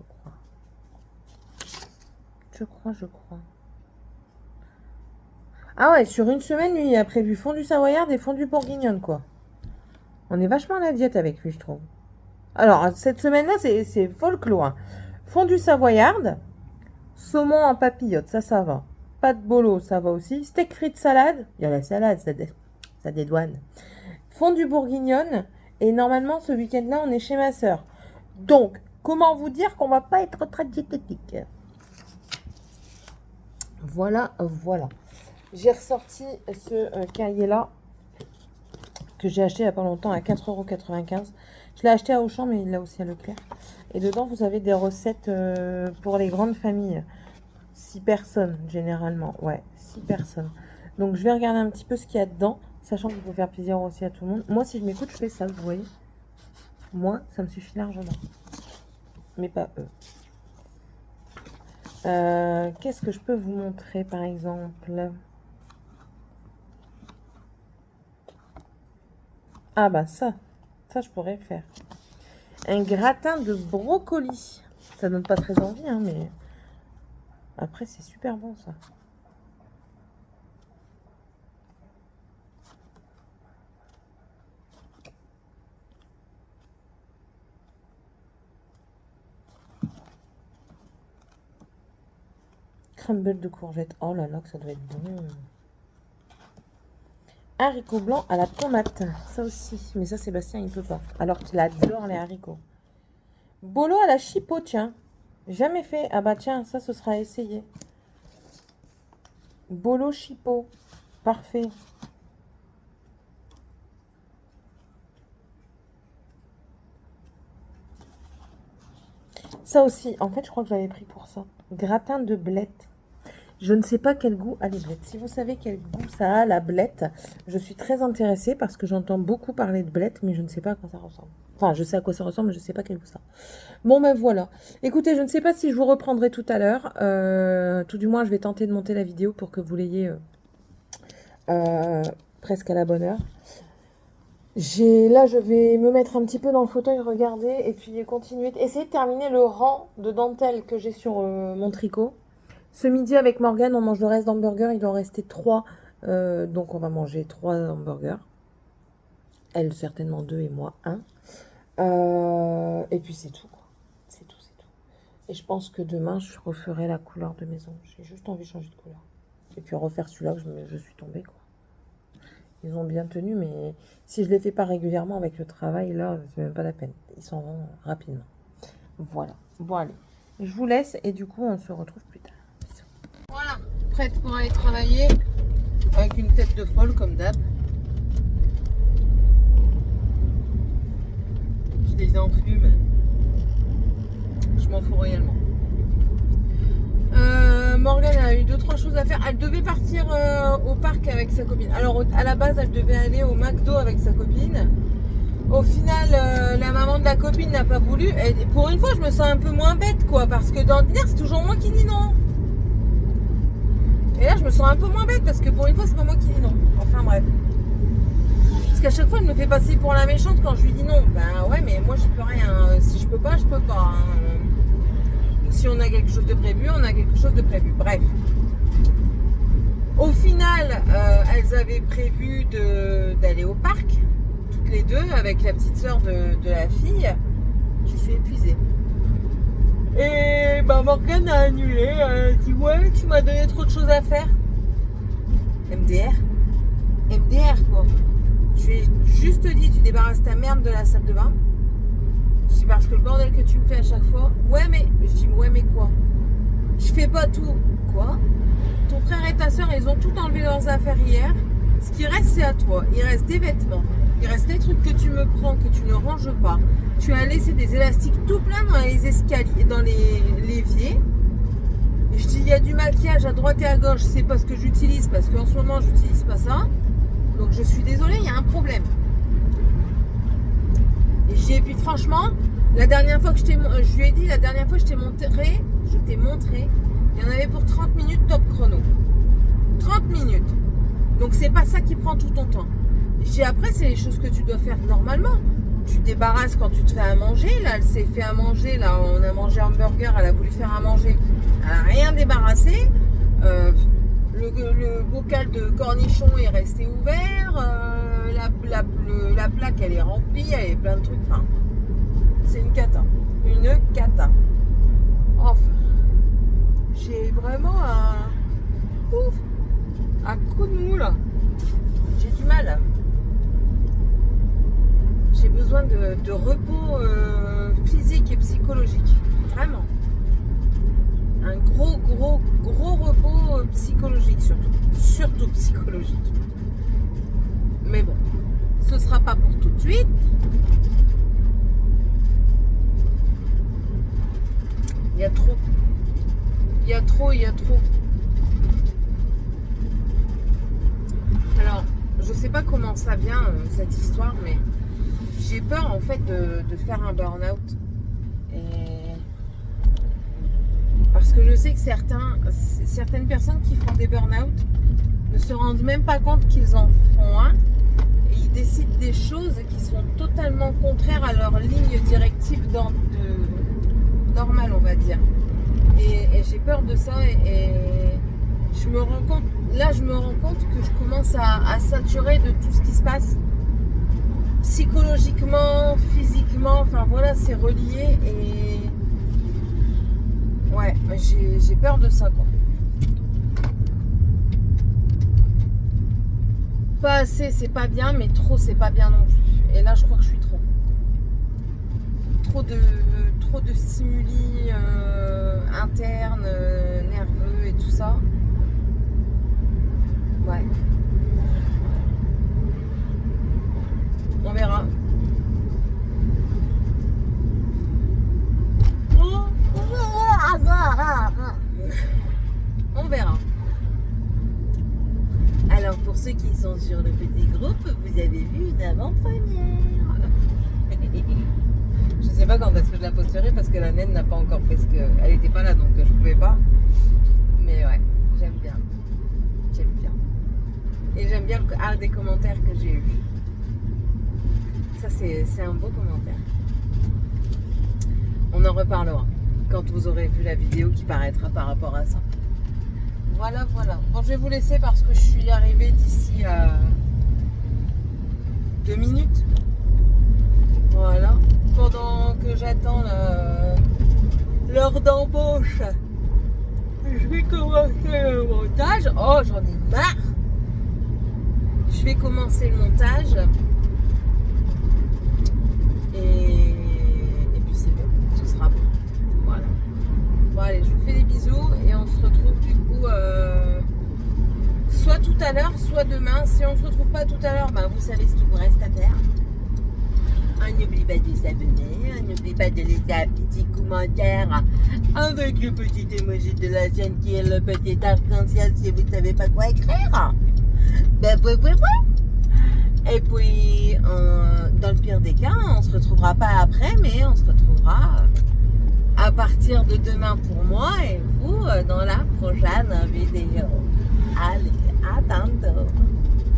crois. Je crois. Ah ouais, sur une semaine, lui, il a prévu fondue savoyarde et fondue bourguignonne, quoi. On est vachement à la diète avec lui, je trouve. Alors, cette semaine-là, c'est folklore. Hein. Fondue savoyarde, saumon en papillote, ça va. Pâte bolo, ça va aussi. Steak frites salade, il y a la salade, ça dédouane. Fondue bourguignonne, et normalement, ce week-end-là, on est chez ma sœur. Donc, comment vous dire qu'on va pas être très diététique? Voilà. J'ai ressorti ce cahier-là que j'ai acheté il n'y a pas longtemps à 4,95 €. Je l'ai acheté à Auchan, mais il l'a aussi à Leclerc. Et dedans, vous avez des recettes pour les grandes familles. 6 personnes, généralement. Ouais, 6 personnes. Donc, je vais regarder un petit peu ce qu'il y a dedans, sachant qu'il faut faire plaisir aussi à tout le monde. Moi, si je m'écoute, je fais ça, vous voyez. Moi, ça me suffit largement. Mais pas eux. Qu'est-ce que je peux vous montrer, par exemple? Ah bah ça je pourrais faire. Un gratin de brocoli. Ça donne pas très envie, hein, mais après c'est super bon ça. Crumble de courgettes. Oh là là, que ça doit être bon. Haricots blancs à la tomate. Ça aussi. Mais ça, Sébastien, il peut pas. Alors qu'il adore les haricots. Bolo à la chipot, tiens. Jamais fait. Ah bah tiens, ça, ce sera essayé. Bolo chipot. Parfait. Ça aussi, en fait, je crois que j'avais pris pour ça. Gratin de blette. Je ne sais pas quel goût a les blettes. Si vous savez quel goût ça a, la blette, je suis très intéressée parce que j'entends beaucoup parler de blette, mais je ne sais pas à quoi ça ressemble. Enfin, je sais à quoi ça ressemble, mais je ne sais pas quel goût ça a. Bon, ben voilà. Écoutez, je ne sais pas si je vous reprendrai tout à l'heure. Tout du moins, je vais tenter de monter la vidéo pour que vous l'ayez presque à la bonne heure. Là, je vais me mettre un petit peu dans le fauteuil, regarder, et puis continuer, essayer de terminer le rang de dentelle que j'ai sur mon tricot. Ce midi, avec Morgane, on mange le reste d'hamburgers. Il doit en rester 3. Donc, on va manger 3 hamburgers. Elle, certainement 2 et moi 1. Et puis, c'est tout. C'est tout. Et je pense que demain, je referai la couleur de mes ongles. J'ai juste envie de changer de couleur. Et puis, refaire celui-là que je suis tombée, quoi. Ils ont bien tenu, mais si je ne les fais pas régulièrement avec le travail, là, c'est même pas la peine. Ils s'en vont rapidement. Voilà. Bon, allez. Je vous laisse et du coup, on se retrouve plus tard. Voilà, prête pour aller travailler avec une tête de folle comme d'hab. Je les enflume. Je m'en fous réellement. Morgane a eu 2-3 choses à faire. Elle devait partir au parc avec sa copine. Alors à la base, elle devait aller au McDo avec sa copine. Au final, la maman de la copine n'a pas voulu. Et pour une fois, je me sens un peu moins bête, quoi. Parce que dans le dîner, c'est toujours moi qui dis non. Et là, je me sens un peu moins bête parce que pour une fois, c'est pas moi qui dis non. Enfin bref. Parce qu'à chaque fois, elle me fait passer pour la méchante quand je lui dis non. Ben ouais, mais moi, je peux rien. Si je peux pas, je peux pas. Si on a quelque chose de prévu, on a quelque chose de prévu. Bref. Au final, elles avaient prévu d'aller au parc, toutes les deux, avec la petite sœur de la fille. Je suis épuisée. Et bah Morgane a annulé. Elle a dit ouais, tu m'as donné trop de choses à faire. MDR. MDR quoi. Je lui ai juste dit, tu débarrasses ta merde de la salle de bain. Je dis parce que le bordel que tu me fais à chaque fois. Ouais mais. Je dis ouais mais quoi? Je fais pas tout. Quoi? Ton frère et ta soeur, ils ont tout enlevé leurs affaires hier. Ce qui reste, c'est à toi. Il reste des vêtements. Il reste des trucs que tu me prends, que tu ne ranges pas. Tu as laissé des élastiques tout plein dans les escaliers, dans l'évier. Je dis, il y a du maquillage à droite et à gauche. C'est pas ce que j'utilise, parce qu'en ce moment, j'utilise pas ça. Donc, je suis désolée, il y a un problème. Et puis, franchement, la dernière fois que je lui ai dit, la dernière fois que je t'ai montré, il y en avait pour 30 minutes top chrono. 30 minutes. Donc, c'est pas ça qui prend tout ton temps. J'ai après, c'est les choses que tu dois faire normalement. Tu te débarrasses quand tu te fais à manger. Là, elle s'est fait à manger. Là, on a mangé un burger. Elle a voulu faire à manger. Elle n'a rien débarrassé. Le bocal de cornichons est resté ouvert. La plaque, elle est remplie. Elle est plein de trucs. Enfin, c'est une cata. Une cata. Enfin, j'ai vraiment un coup de mou là. J'ai du mal. J'ai besoin de repos physique et psychologique. Vraiment. Un gros repos psychologique surtout. Surtout psychologique. Mais bon, ce sera pas pour tout de suite. Il y a trop. Il y a trop. Alors, je sais pas comment ça vient, cette histoire, mais j'ai peur en fait de faire un burn-out. Parce que je sais que certaines personnes qui font des burn-out ne se rendent même pas compte qu'ils en font un. Et ils décident des choses qui sont totalement contraires à leur ligne directive normale, on va dire. Et j'ai peur de ça et je me rends compte que je commence à saturer de tout ce qui se passe psychologiquement, physiquement, enfin voilà, c'est relié et ouais, j'ai peur de ça quoi. Pas assez, c'est pas bien, mais trop, c'est pas bien non plus. Et là, je crois que je suis trop. Trop de stimuli internes, nerveux et tout ça. Ouais. On verra. ceux qui sont sur le petit groupe, vous avez vu une avant-première. Je sais pas quand est-ce que je la posterai parce que la naine n'a pas encore fait ce que... Elle était pas là donc je pouvais pas. Mais ouais, j'aime bien. J'aime bien. Et j'aime bien le art des commentaires que j'ai eu. Ça c'est un beau commentaire. On en reparlera quand vous aurez vu la vidéo qui paraîtra par rapport à ça. Voilà, voilà. Bon, je vais vous laisser parce que je suis arrivée d'ici à 2 minutes. Voilà. Pendant que j'attends l'heure d'embauche, je vais commencer le montage. Oh, j'en ai marre. Je vais commencer le montage. Et puis c'est bon. Ce sera bon. Voilà. Bon, allez, je vous fais des bisous et on se retrouve du coup soit tout à l'heure, soit demain. Si on ne se retrouve pas tout à l'heure, ben, vous savez ce qu'il vous reste à faire. N'oublie pas de s'abonner, n'oublie pas de laisser un petit commentaire avec le petit emoji de la chaîne qui est le petit arc-en-ciel si vous ne savez pas quoi écrire. Ben voilà. Et puis, dans le pire des cas, on ne se retrouvera pas après, mais on se retrouvera à partir de demain pour moi et vous dans la prochaine vidéo. Allez, à tantôt.